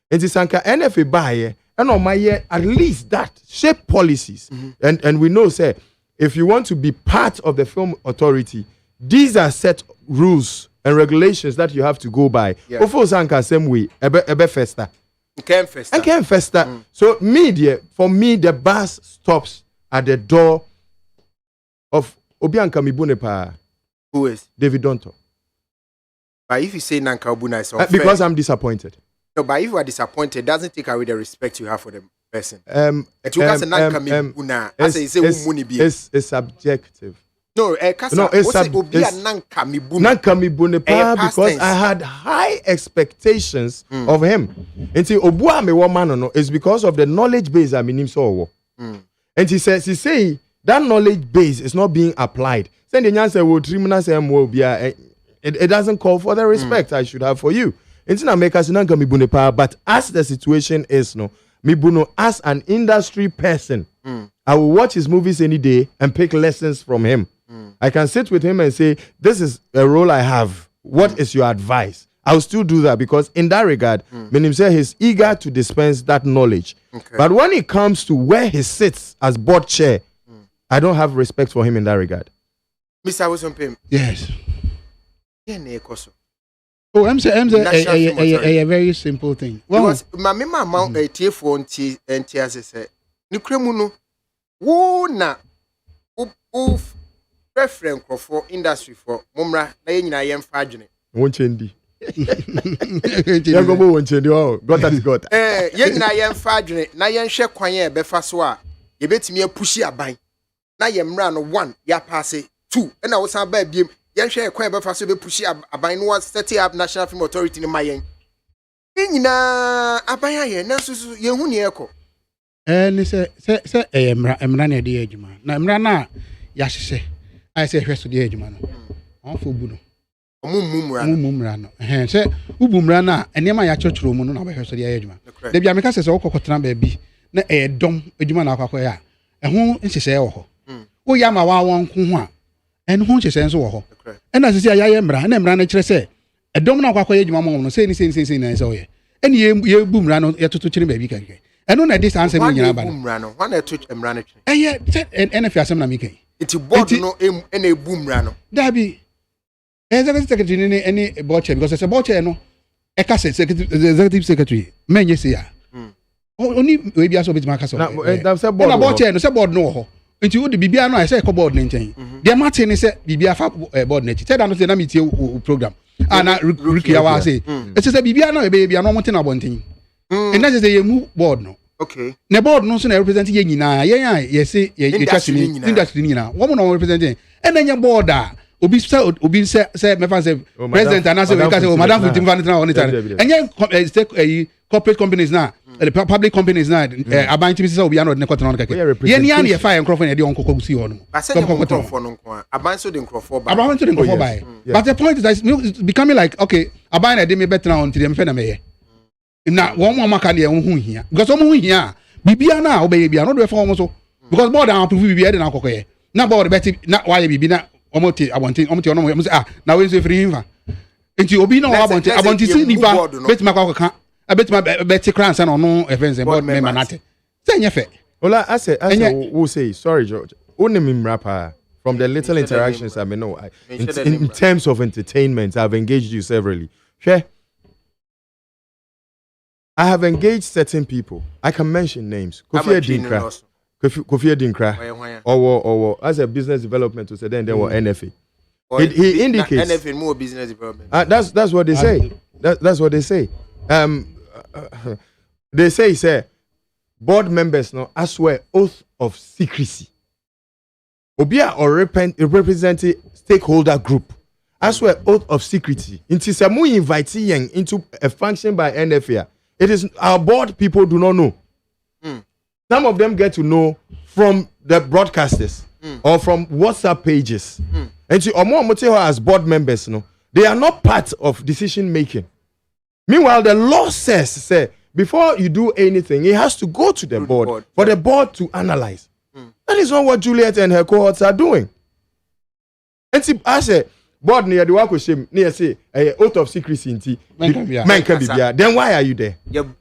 J: It is anka NFA buy and on my year at least that shape policies. And we know say if you want to be part of the Film Authority, these are set rules and regulations that you have to go by. Ofo sanka same way ebe festa.
B: Can
J: festa. So media for me the bus stops at the door of Obianka Mibunepa.
B: Who is
J: David Donto?
B: But if you say Nanka Obuna is
J: unfair, because I'm disappointed.
B: No, but if you are disappointed, it doesn't take away the respect you have for the person. It's
J: subjective.
B: No,
J: because I had high expectations of him. And see, Obua me woman no is because of the knowledge base I mean him so. And he say that knowledge base is not being applied. Send the answer will it doesn't call for the respect I should have for you. But as the situation is no, Mibuno as an industry person, I will watch his movies any day and pick lessons from him. I can sit with him and say, this is a role I have. What is your advice? I'll still do that because in that regard, Minim say he's eager to dispense that knowledge. Okay. But when it comes to where he sits as board chair, I don't have respect for him in that regard.
B: Mr. Wilson Pim.
G: Yes. Oh, I'm saying a very simple thing.
B: Well, because my mama a tier for and as say, Nucremuno, woo na oof, preference for industry for Mumra, Nayana Yam Fagine.
J: Won't change. Got that got.
B: Yen I am Fagine, Nayan share quire befaswa. You bet me a pushy a bine. Nayam ran 1, ya pass 2, and I was a baby. Yan share quite befa so be push aban was set up National Film Authority in my yen. Abaya ye na so ye hu ne eko.
G: Say emra na de adwuma. Na emra na ya hye. I say hwe so de adwuma no. On fo bu no. Omumumra no. Say ubumra na enema ya chochoro mu no na be hwe so de adwuma. Da bia me ka se okokotena ba bi na dom adwuma na akwakoya a. Eho nhyehyɛ wɔ hɔ. Wo ya ma wa won ko ho a. And who she sends over. And as I say, I am Bran and Bran, say, a domino kwa ye juma mo no say ni na so ye eni ye boom rano ye toto chiri baby kan and no na this answer me nyina ba
B: boom rano one na to emrano
G: ye NF asem na me kan
B: it board no e boom rano
G: dabi executive secretary ni any board chair because board chair no e ka executive secretary menye say ya oni we bia so betima ka so
J: na say board
G: chair no say board no ho nti wo de bibia no I say ko board nten de martin ni say bibia fa board nti say da no say na metie program na rukia wa say it say bibia no e be bia no mo ten abonten and that is the move board no
B: okay
G: na board no so na represent ye nyina ye say ye industry nyina wo mo no represent and then board obi say me fan say president and say we can say madam futim fan na on time and corporate companies na the public companies na aban timi say obi an ordinary cotton on keke ye ni an ye fire microphone e de on kokko si on
B: aban so the microphone by
G: aban so the microphone by but the point is that it's becoming like okay aban e de me better on till me fe na me ye na one more maka de hu hia because hu hia bibia na obeye bia no do fe won so because board am approve bibia de na kokko ye na board beti na why bibi na omoti ono mo say na we so free him nti obi na abonti si nipa beti makwa ka abetima beti crans na ono events board member nate say nyefe
J: Ola I say we say sorry George only rapper from the little interactions I know in terms of entertainment I've engaged you severally sure I have engaged certain people I can mention names Kofi Dinkra or as a business development to say then there were NFA he indicates
B: NFA more business development
J: that's what they say that's what they say they say board members no I swear oath of secrecy obia or represent stakeholder group I swear oath of secrecy into some invite yen into a function by NFA it is our board people do not know some of them get to know from the broadcasters or from WhatsApp pages and to omo as board members no they are not part of decision making. Meanwhile, the law says, before you do anything, it has to go to the board for the board to analyze. That is not what Juliet and her cohorts are doing. And see, I say, board near the work with him, near say, oath of secrecy, man can be there. Then why are you there?
B: Then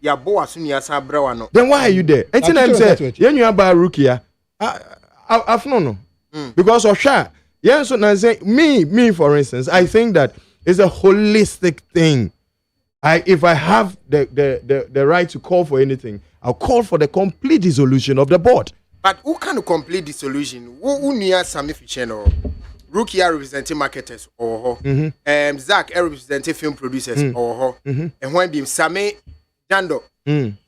J: why are you there? And then I'm saying, you are by Rukia. I've no. Because of Sha. Yeah, so now say, me, for instance, I think that it's a holistic thing. If I have the right to call for anything, I'll call for the complete dissolution of the board.
B: But who can complete dissolution? Who near Sami Fichen or Rukia representing marketers or Zach representing film producers or and when being Sami Jando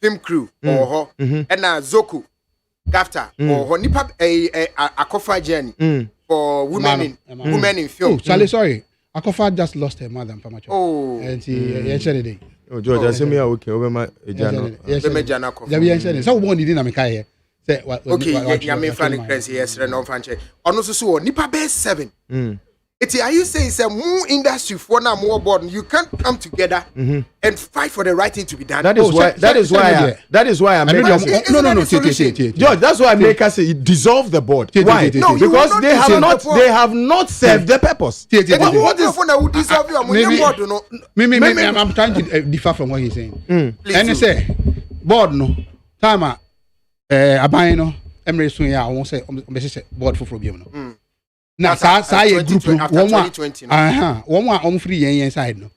B: film crew or and Zoku Gafta or Nipa a coffee journey for women in film.
G: Sorry. Akofa just lost her mother and Pamacho.
B: Oh,
G: and yesterday.
J: Oh, George, I say me okay over my
B: Jano.
G: So one didn't make here. Say
B: okay, ya me fan crazy yesterday no fanche. Ono so nipa be 7. Are you saying some more industry for now more board you can't come together and fight for the right thing to be done?
J: That is why I make us George, that's why I make us dissolve the board. Why? No, because they have not served the purpose.
B: What is who dissolve you?
G: I'm trying to differ from what he's saying. And he say board no time aban no emre sun ya won say board for problem no. Na sa ye group no won free yen side no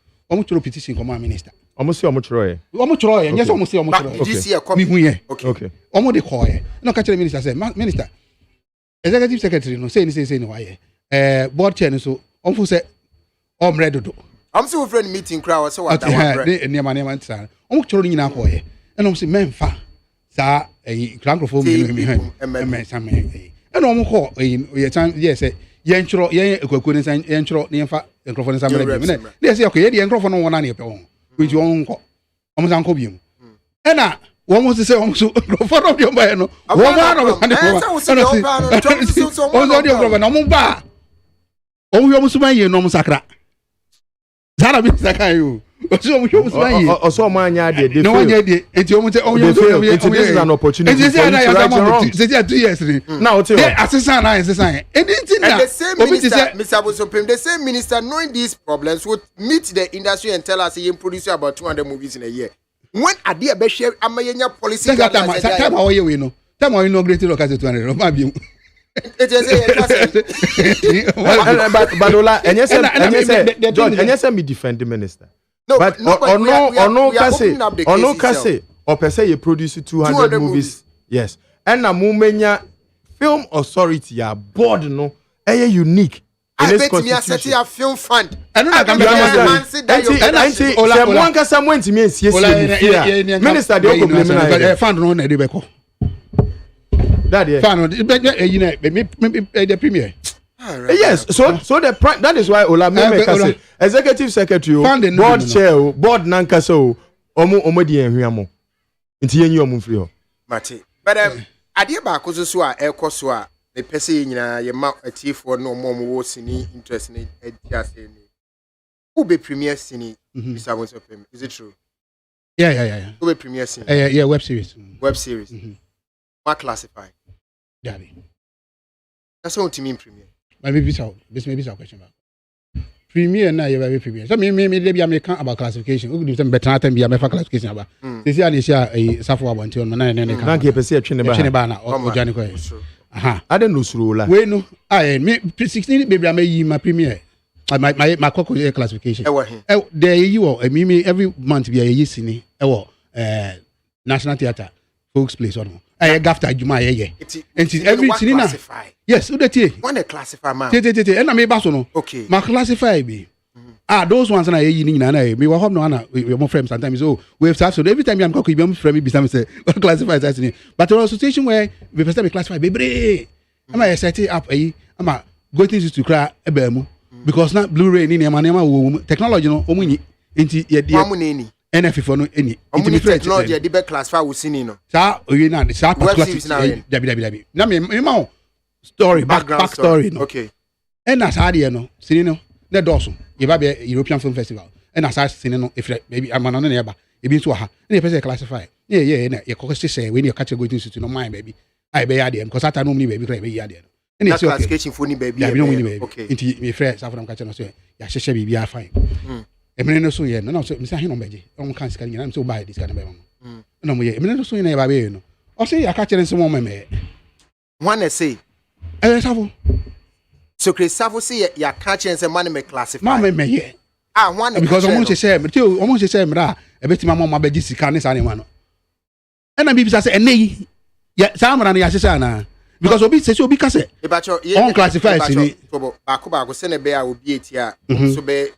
G: choro petition come minister
J: choro
G: ye yes choro
B: this year come
G: me hu ye
J: okay
G: de call ye no ka chere minister say minister executive secretary no say no why board chair no so fu say ready do
B: so friend meeting crowd so what
G: ne ma ntan choro ni na call ye and say memfa sa microphone me sam and call ye time yes yen choro yen ekwaku ne san yen choro ne fa microphone san mele bi ne say okay ye de microphone no na ne pe won we ji won ko san ko bi mu e na won mo say won so microphone bi on ba no won ma no ba ne ko so de microphone no mo ba o yo mo so ban ye no mo sakra zara bi sakai o So we show say
J: also man ya dey
G: no one dey enti o mo say oh
J: this is an opportunity
G: for you to right your wrong. Say 2 years
J: now tell
G: assistant na assistant anything
A: that the same minister Mr. Bosopim the same minister knowing these problems would meet the industry and tell us he produce about 200 movies in a year. When idea be share amayenya policy guidelines
G: time how we know time how inaugurated local 200 no be
A: it is
J: but Ola and yes George and yes me defend the minister. No, but no kase or per se you produce 200 movies. Yes. And na mumenya film authority ya board no unique.
A: I bet me a set a film fund.
J: And I can minister dey go blame
G: fund no na dey be ko.
J: That yeah.
G: Fund the premier.
J: Yes, so that is why Ola say executive secretary board chair board nanka so omo di enhwamo nti yenyi omo free ho
A: mate but ade ba ko so a ekoso a me pese nyina ye ma atifo no omo wo sini interest ni atiase ni who be premier sini Mr. Bonsopem, is it true?
G: Yeah.
A: Who be premier sini?
G: Yeah, web series.
A: What classify?
G: Daddy.
A: That's what you mean premier.
G: Maybe so question about premier na you very premier. So me dey be American about classification. We do some better time be American classification about. This year this year safo abonti on na kan.
J: Rank e pese atwene ba
G: na o jani ko. Aha.
J: I don't know suru la.
G: We no me 16 baby am yi my premier. My cocoa classification. There you are me every month be yi sini. National Theatre Folks Place or no. I gafta adwuma ye. Enti every sinina. Yes, who dey
A: when they classify man.
G: And I may baso no.
A: Okay.
G: Ma classify be. Those ones na ye ni na me wa hope no na we more friends sometimes so we have so every time you am call you be friend me be some say classify that thing. But there was a situation where we first time classify bebre. Am I set up am I go things to cry ebe mu because na Blu-ray ni nema wo technology no omunyi. Enti ye
A: dey
G: NF for no any.
A: Omuni technology dey be classify we sini no.
G: Sa oye na sa particular dabi. Na me ma story back story no.
A: Okay.
G: And as hard no sini no na doso. Ye ba be European Film Festival. And as sini no if maybe amano na eba. E bi so ha. Na person classify. Yeah na ye kokose say when you catch go to institute no mind baby. I be yade because that no me baby cry be yade no.
A: And it's classification for ni baby.
G: Yeah, no baby.
A: Okay.
G: Inti me friend sa for am catch no say ya hye baby a fine. Emene no so ye no so me say he no beje on kan sika nyina me so buy this kind of no no mo ye emene no so ye na ba be no o say ya ka kire nso mo meme
A: one say
G: safo
A: so Chris safo say ya ka kire nso man me classify
G: ma me ye
A: one
G: because omo say me tell omo say me ra e betima mo ma beji sika ne sa ne ma no na bibi say enei ya sa mara na ya hye na because obi say obi ka say on classify sini
A: ba ko say ne be a obi etia so be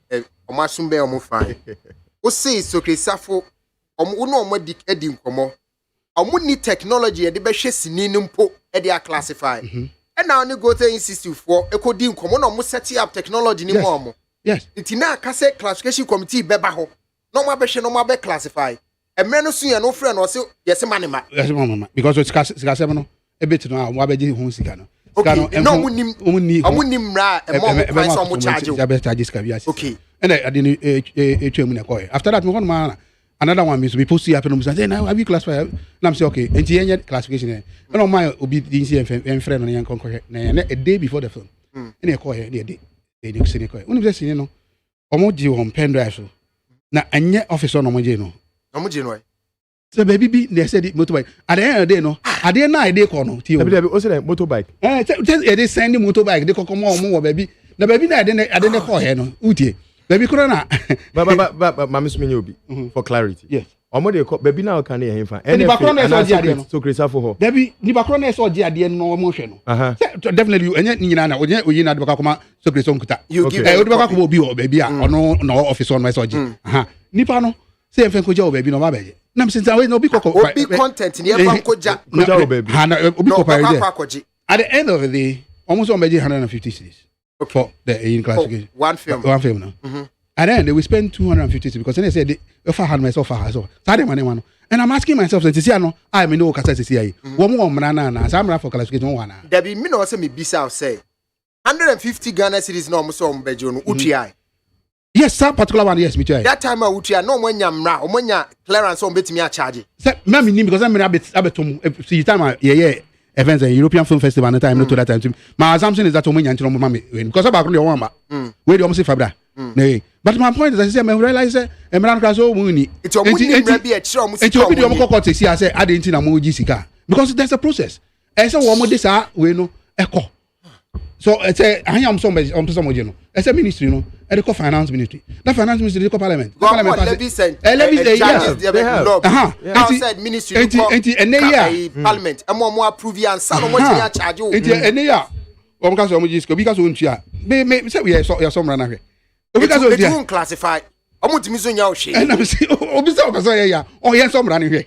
A: omasumbe omo fine o say so Chrisafo omo no omo edi nkomo omo ni technology e de be hwe sini nimpo e de classify and now oni go to institute for e ko di nkomo na omo set up technology ni mo omo
G: yes
A: it na ka say classification committee be ba ho no mo be hwe no mo be classify e me no so ye no frɛ no say yes manema
G: yes mama because it's sika no e bit no mo abeji ho sika no
A: okay no omo ni mra e mo price omo charge
G: ya be charge sika bi
A: okay
G: and I didn't mu na koy after that me go man another one means we post here happen say now have you classify and I'm say okay and the classification and on my obi din see en friend no yan konko na a day before the film and e koy na day they say koy unu say no omo ji on pen drive so na anye officer no mo je no so baby be they said motorbike at the end of the day no at the night they call no
J: tio baby o say motorbike
G: they send the motorbike they come omo baby na baby na ade call here no utie baby corona
J: but mama so many obi for clarity
G: yes
J: omo dey call baby now can hear him fan
G: any background so dia no
J: so Chrisafo ho
G: baby ni background so dia de no omo hwe no definitely enye nyina na oyi na de baka kuma so Chriso nkuta o de baka kuma obi o baby a ono no office on my so ji nipa no say enfen ko ja o baby no ba beje na me since we no obi
A: content ni e fan ko ja
J: o baby
G: obi ko pa at the end of the day almost on beje 150 cities for the in classification.
A: One film
G: now. And then they will spend 250 because then they said if I had myself so and I'm asking myself to see no I may know kasa see one more na samra for classification one
A: there be me no say me bisa say 150 Ghana cedis no so on bejo no uti
G: Yes, that particular one, yes, me too.
B: That time I would no when yamra, or when ya clearance on bet me a charge.
G: Mammy, because I'm a bit see time, events a European Film Festival at the time, not to that time. My assumption is that when you enter mommy, because about your mama, where do you almost say Fabra? Nay, but my point is, I say, I realize a man class all money. It's a be a chum, it's a video court. See, I say, I didn't know more Jessica because there's a process. As a woman, this are we know echo. So I say, I am somebody on some you know, as a ministry, you know, at the finance ministry. The finance ministry, the parliament. Parliament
B: ministry, parliament, and more approve and son what charge you.
G: And they are. Because may say we are some runner. Because we don't classify. I'm going to miss on your shit. And I'm saying, oh, yes, some running here.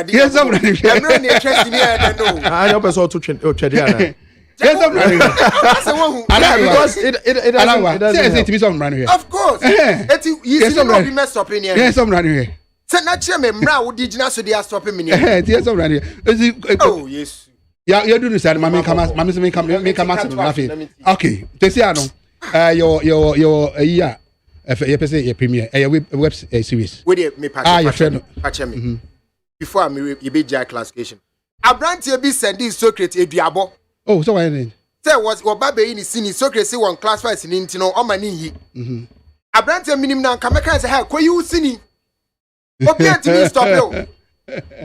G: Yes, some running here. I'm not interested in here. I know, but also to yes, I'm running. Because it doesn't be some running here. Of course. Yes, I'm running. Yes, I'm running here. Say not me, Mra, did you not so they are stopping me? Yes, I'm running here. Oh, yes. Yeah, you're doing this. Mammy, make a massive laughing. Okay, Tessiano, your yeah, a premiere, a web series. With me, your friend, patch me. Before I mean, you be Jack classification. A brand here be sending Socrates a diabo. Oh, so I didn't. There was what Baby in the scene, Socrates one classifies in Intino on my knee. A brand here minimum can make us have quite you singing. Okay, to me, stop you.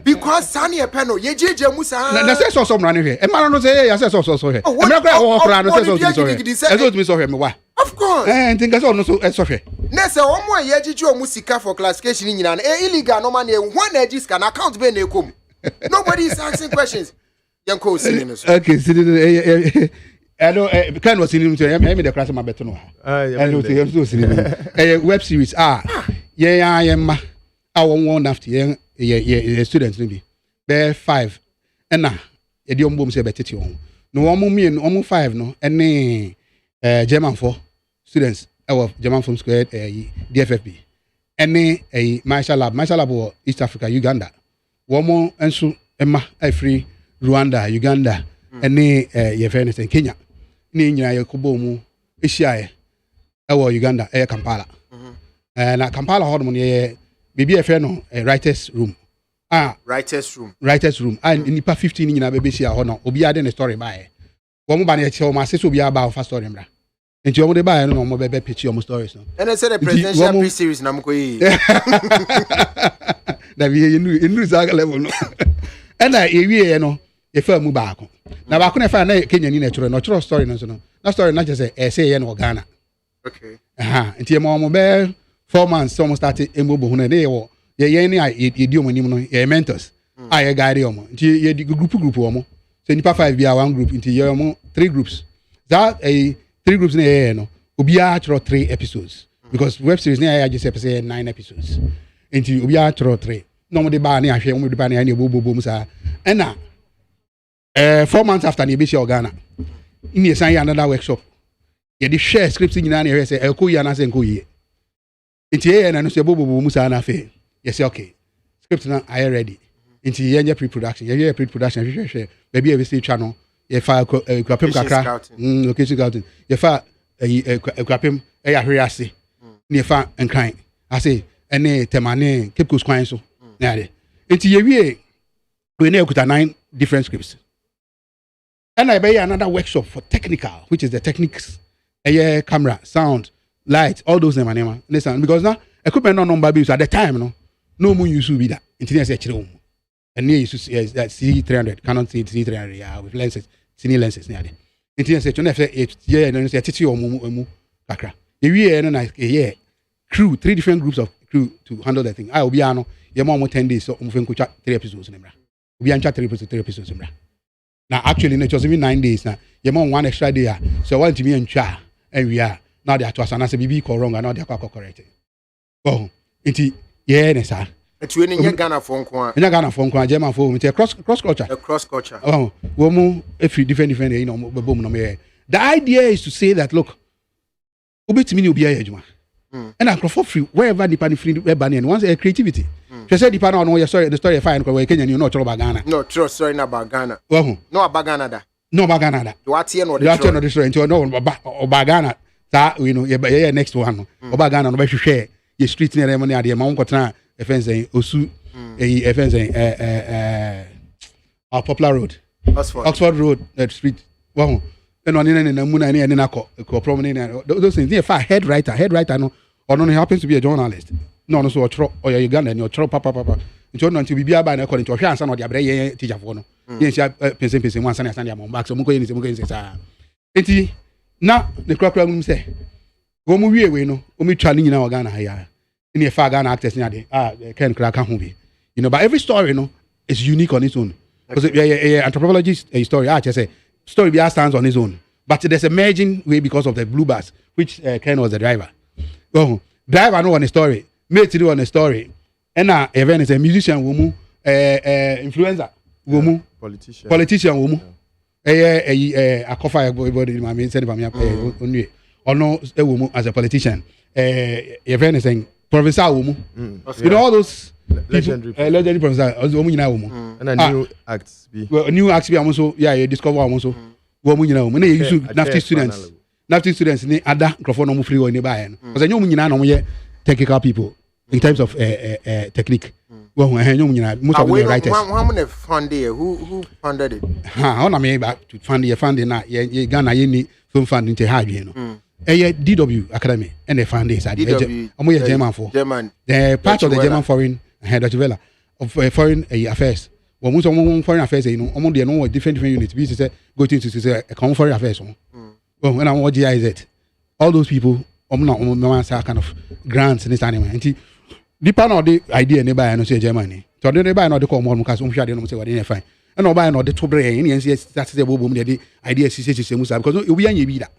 G: Because Sunny a panel, ye JJ Musa. That's also some running here. And I don't say, yes, also so here. I'm not going to walk around and say, so him. Of course. And think that's also a sorry. Nessa, one more Yajijo Musica for classification in an illegal no money, one edges can account be nekum. Nobody is asking questions. Young co singing. Okay, I know, kind was in him to me the class of my better. I know a web series. Yeah, I am. I won't after young. Students maybe bear 5 and now a young boom say better no one me and almost 5 no and German 4 students our German from squared DFFB and a martial lab or East Africa Uganda one more and so Emma free Rwanda Uganda and your fairness in Kenya Ninya Yokobomu Ishia our Uganda Kampala and Kampala Hormone Bibi a friend a writer's room. Writer's room. And in the 15 in a baby see a honor. Obi had a story by. One man at home, my sister will be about first story. And you only buy no more baby picture of stories. And I said a presidential series Namko. That we in Zaga level. And I know a firm mubako. Now I couldn't find a Kenyan natural story. No story, not just a say in Ghana. Okay. And your mom bear. 4 months, someone started a mobile when they were your mentors. I guide you. You group woman. So you 5 be one group into your 3 groups. That a 3 groups in the air no. Ubi 3 episodes because web series I just say 9 episodes. Into Ubi 3. No more the bar near share with the banner and boom sa. And now 4 months after the BC Ghana. In the sign another workshop. You did share scripts in your area say Elkuya and Kuyi. Into here and I say Bobo Musa na fe. Yes, okay. Script now I ready. Into here pre-production. You pre-production. Maybe every state channel. You file Krapim Kakra. Location scouting. You file Krapim Ayahriasi. Near far and crying. I say, and temane keep goes crying so. Into here we now got 9 different scripts. And I buy another workshop for technical, which is the techniques, camera, sound. Light, all those name. Listen, because now equipment no number bills at the time, no more use to be that. Internet say chiro. And near use that C300, Canon C300, yeah, with lenses, cine lenses near there. Internet say you say 8 year and say titi or mu kakra. The year and a crew, 3 different groups of crew to handle that thing. I will be ano, your mom 10 days so moving to chat 3 episodes in Emra. We chat 3 episodes in Emra. Now actually it was even 9 days now. Your mom 1 extra day. So I want to be in chat and we are. Now they are to us and I say BB call wrong and now they are correct. Oh, inti nessa. It's when in Ghana phone quan. In Ghana phone quan, German phone, it's a cross culture. A cross culture. Oh, woman, if you different, you know, boom, no me. The idea is to say that look, ubit mini ubi ajuma. And I for free wherever the pan free web and once a creativity. She said the pan on your story, the story fine because Kenya you know about Ghana. No, true story about Ghana. Oh, no about Ghana. No about Ghana. You are no the story into no about Ghana. That we know yeah next one. Oba Ghana no be hwehwe ye street near money ade ma wonkotena e fence osu e fence our popular road. Oxford Road street. Wow. And on in na muna ni na ko prominent those things near far head writer no or no happens to be a journalist. No so or Uganda and your papa. Nti ono nti bibia ba na ko nti ohwe ansa na ode abre ye teacher fo no ye nsia pesen wan sana ya mo back so mo ko yin sa enti na ne krakra ngum se go mu wie we no o mi twa ni nyina wa Ghana ha ya ni e fa Ghana actors ni ade ken kraka ho bi but every story no is unique on its own because anthropologist story just say story be stands on its own but there's a merging way because of the blue bus which Ken was the driver driver no on the story mate do on the story and event is a musician woman influencer woman politician woman akofa everybody my main send for me onwe ono a woman as a politician event is a provincial woman all those legendary provincial woman nyina woman
J: and a new acts be
G: new acts be amoso you discover amoso woman nyina woman na you use nafty students ni ada microphone no mu free one ba no because anyom nyina no ye technical people in terms of technique. Well, most of the writers.
B: How many funded? Who funded it?
G: On me back to funding na ye Ghana ye ni film funding to hard you know. DW Academy and the funding is DW. German for
B: German.
G: The part of the German foreign Dutch Welle of foreign affairs. Well, most of foreign affairs you know. Among the no different units. We say go to a common foreign affairs. Well, when I'm what GIZ, all those people. No kind of grants in this animal. The part of the idea nearby and say Germany. So they buy not the common because we don't say what they find. And no buy not the two brain and that's the boom the idea because we are be that.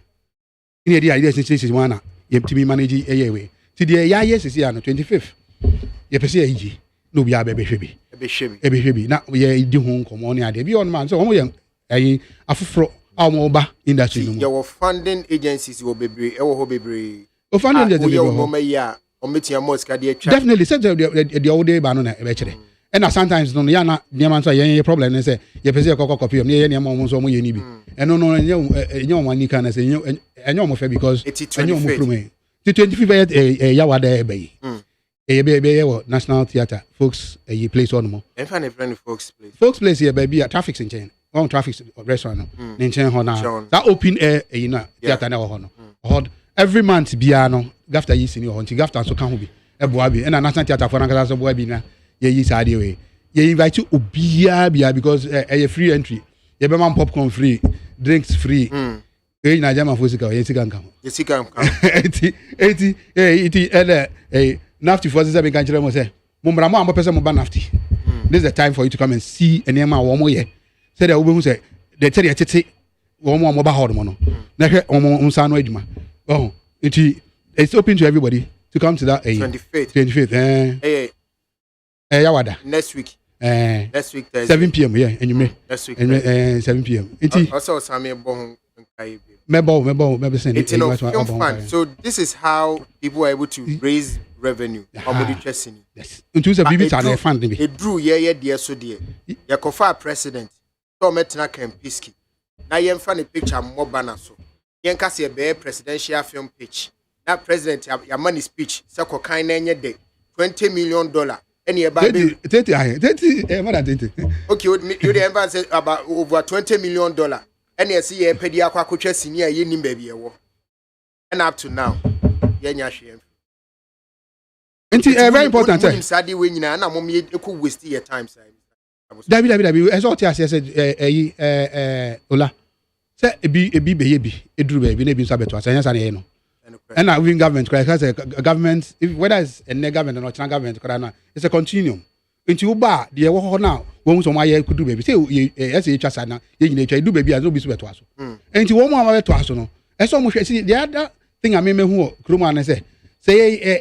G: In the idea is one to be managing a way. See the yes is here on the 25th. You per se no be a baby shabby. Now we are the home come on the beyond man. So I'm a fro our industry.
B: Your funding agencies will be funding
G: definitely said the old day banana eventually. And sometimes no yana near say problem and say you pay a copy of near so you and no one can say and you fair because it's 25th Yawade a National Theatre folks a place on more
B: and find a friend folks
G: place here baby a traffic in chain. On traffic restaurant in Chen Hona that open air theater now hon every month biano after you senior hunting after so can be a boabi and a national theater for another so boy bina ye side way ye invite you obia because a free entry ye be man popcorn free drinks free na German physical ye sikan come 80 and nafty for say be kan kire mo say mo mbra mo am person mo ba nafty this is the time for you to come and see enema wo mo ye said that we say the tete one more mobile hold mono. Oh, it's open to everybody to come to that 25th.
B: Next week.
G: Next week 7 p.m. Yeah, and you may
B: next week
G: 7 p.m.
B: Also Sammy Bon
G: Mebo
B: send so this is how people are able to raise revenue.
G: Yes. Into the baby channel fund.
B: It drew dear so dear. Yakofa president. Metna Kempiski. Now you find a picture more banner so. You can see a presidential film pitch. Now president your money speech. Sako kind day $20 million. Any about 30 more than 30. Okay, you the embassy about over $20 million. And you see a pediatric coach senior yin baby. And up to now, Yenya
G: it's very important.
B: Sadi when and I'm could waste your time.
G: David, as all I said, Ola. Say a baby, a drew baby, maybe sabotage, and I win government, because a government, whether it's a government or not government, it's a continuum. Into you bar, the war now, one so my could do baby. Say, as a child, now, you do baby as no business to us. And to one more to us, no. As so much see the other thing I mean, who, Kruman, say,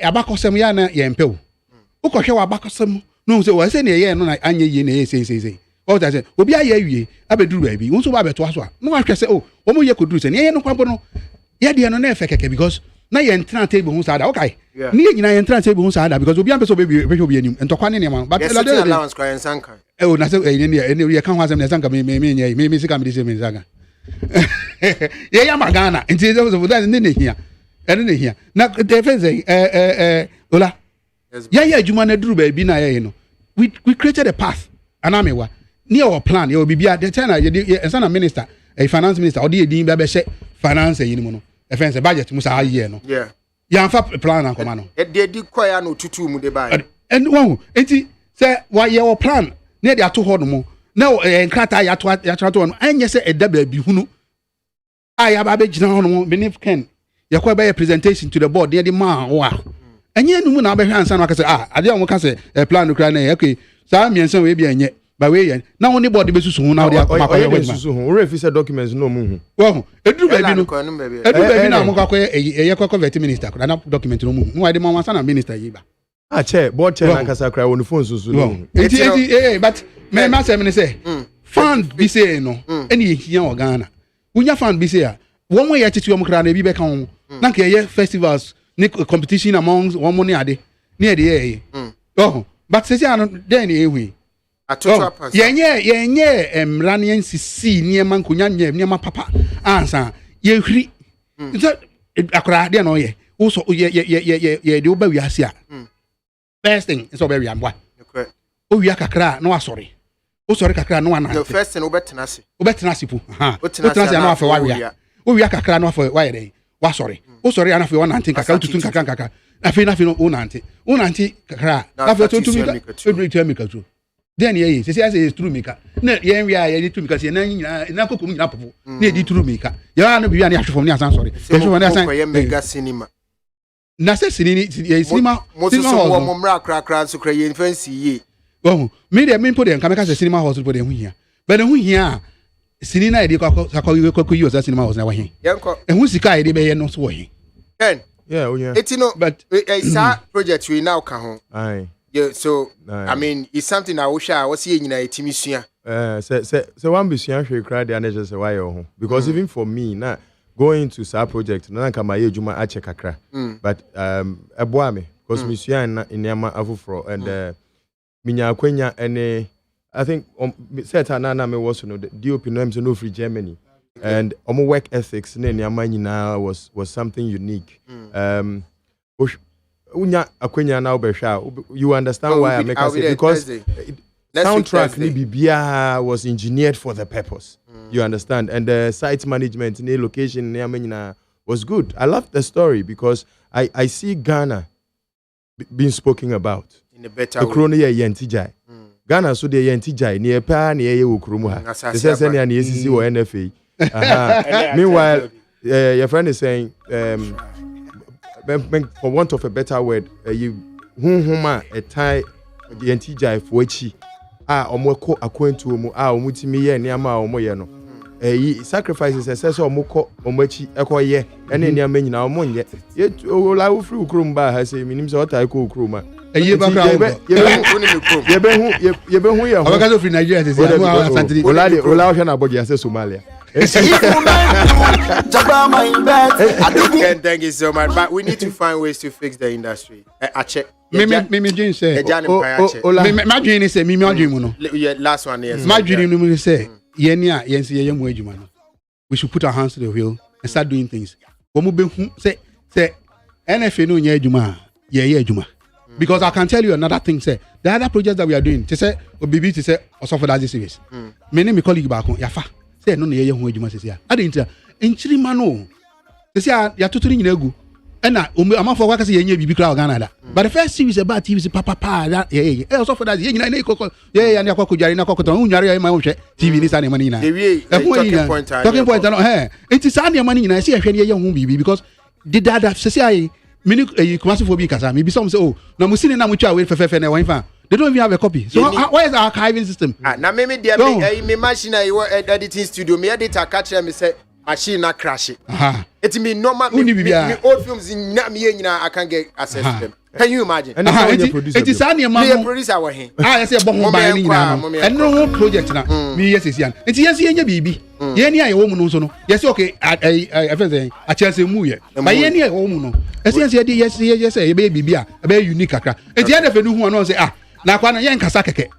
G: a back of some yana, yampo. Who could show a back of some. No, so I say yeah, no, I say. Oh, that's it. Obi aye, I be do baby. Unso ba be to aso. No I say, oh, what more you could do say, yeah, no kwampo no. Yeah, they are no effect because na ye entrance table hu sada. Okay. Ni nyina ye entrance table hu sada because obi am person baby obi anim. Entokwa ne ne but
B: the allowance cry sanka.
G: Oh, na say ye kan ho asem ne sanka me sika me dey say me sanka. Yeah, ya magana. Nti so that ne ne hia. ɛno ne hia na the first ola yeah adwuma na duru baabi na yɛ no we created a path anamewa near our plan you bibia the time na minister a finance minister or the din ba be hye finance yin mu no e fence budget mu sa aye no ya fa plan na koma no
B: e de di koya no tutu mu de ba
G: and one enti say why your plan na de ato ho no mu na enkrata ya to no anye say e da ba bi hunu aya ba be gina ho no benef ken ya kwa ba presentation to the board de ma wa enye nu mu na be hwe ansa no aka say ade o mu ka say plan no kra na okay sa miensan we bi enye ba we yen na woni board be susu hu na wodi akoma kwa we
J: susu hu we fi documents no mu hu
G: wo eduru ba bi no na mo kakwa ye kwa vet minister na document no mu hu wa de ma wansa na minister yi ba
J: che board che na kasa kra woni phone susu no
G: enti but me ma say me say fund bi say no eni ye hia o Ghana unya fund bi say a won we ye tete o kra na bi be ka ho na ka ye festivals ni competition among one money ade ni e de ye but say no then e hui yenye emranian sisi niema nkonya niema papa ansa ye hwiri nso akra de no ye wo so ye de oba wiase a first thing is oba wiamwa o wia kakra na wasori o sori kakra na wana
B: the first thing obetena se
G: pu obetena se na afa wawia o wia kakra na afa wa ye wasori o sori ana afa wana antin kakra tutun kakra afi na no o nanti kakra afa to mi ka then ye say is true maker na ye nwi a ye true maker say na nyina na kokom nyina popo na ye di true maker ya na bia na ahwefom ni asan sorry ahwefom ni asan
B: ye mega cinema
G: na say cinema
B: mo mo mra kra so kra ye fancy ye
G: me de me po de nka say cinema house po de hu hia but de hu hia cinema na ye kwa yi o cinema house na wa he hu sika ye de be ye no so wa he
B: it's no but a project we now ka ho yeah, so I mean, it's something I wish I was seeing in a team.
J: So one be sure you cry the energy say why you because even for me now going to sa project na nka my ejuma a check akra but eboa me because me sure in yama afufro and minya akwenya ene I think set na me was no the DOP no am no free Germany and omo work ethics na yama nyina was something unique unya akwenya na obehwa you understand why I make us say because soundtrack ni bibia was engineered for the purpose you understand and the site management ni location ni amenyina was good. I love the story because I see Ghana being spoken about
B: in a better way.
J: Okro ye yentijai Ghana so de yentijai ni epa na ye okro mu ha they say na esisi wo NFA meanwhile your friend is saying for want of a better word, you huma a tie the antijai for echi. Omoko akwentu mu omutimi ye niama omoye no. Sacrifices assessor omoko omochi ekoye ene niama nyina omonye. Ye ola wo free ukrum ba ha say minim say otai ko ukruma.
G: Ye ba kra
J: ye be hu ye ho.
G: Abaka so free Nigeria say
J: ola hwe na body ase Somalia.
B: Thank you so much. But we need to find ways to fix the industry. I check.
G: Me dream say. My dream say me dream no.
B: Last one yes.
G: My dream say yensi ye mu adwuma no. We should put our hands to the wheel and start doing things. Wo be hu say NFA no nya adwuma ye adwuma. Because I can tell you another thing say the other projects that we are doing to say obibi to say also for that service. Me name me colleague back on yafa. Say no ye hu adwuma sese a adinta enchiri ma no sese a ya toturi nyina gu na amafo kwa kase ye nya bibi kra Ghana da but the first series about TV papa that ye also for that ye nyina na ikoko ye ya na akwakodware na akwakoton unware ya ma hwe TV ni sa na mani nyina talking point no it is an mani nyina se hwe ne ye hu bibi because the dada sese ai mini kumasi for bi kasa me bi some say oh na musini na mutua we fefe na wan fa. They don't even have a copy. So where is our archiving system?
B: Now me machine editing studio. Me editor catch me say machine na crash it. It mean normal. Me old films in I can get access to them. Can you imagine?
G: It is only a man.
B: Producer wa hen.
G: I say bomb by ni na. And no project na. Me yes is yan. It yes ye bibi. Ye ni aye wo mu no so no. Yes okay. I feel say a chance mu ye. But ye ni aye wo mu no. Yes ye be bibi a be unique akra. It ye na fe no hu no say na kwa na ye nkasa keke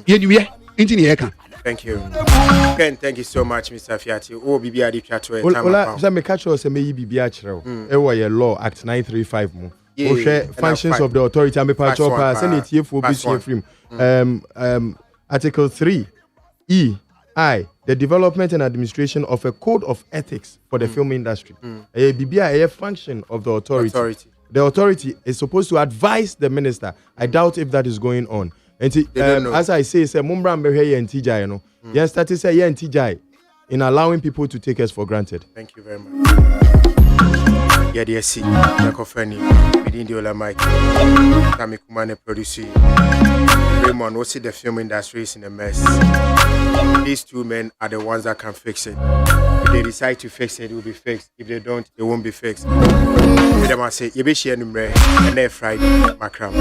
G: ye niwe enti ne ye ka
B: Thank you. Ken, thank you so much, Mr. Fiati. Oh, Bibi Adi Chato.
J: Ola, so me catch us say me Bibi Achro. E law Act 935 mo. O share functions of the authority. Me patch up send it here for BC frame. Article 3 E.I. The development and administration of a code of ethics for the film industry. A function of the authority. The authority is supposed to advise the minister. I doubt if that is going on. And as I say, Mumbra Mbehe and TJ, yes, that is a yen TJ in allowing people to take us for granted.
B: Thank you very much. Yeah, dear C. Yakofeni, within the OLA mic. Tami Kumane producer. Raymond, what's it? The film industry is in a mess. These two men are the ones that can fix it. If they decide to fix it, it will be fixed. If they don't, it won't be fixed. With them, I say, you be sharing them and then Friday, Macram.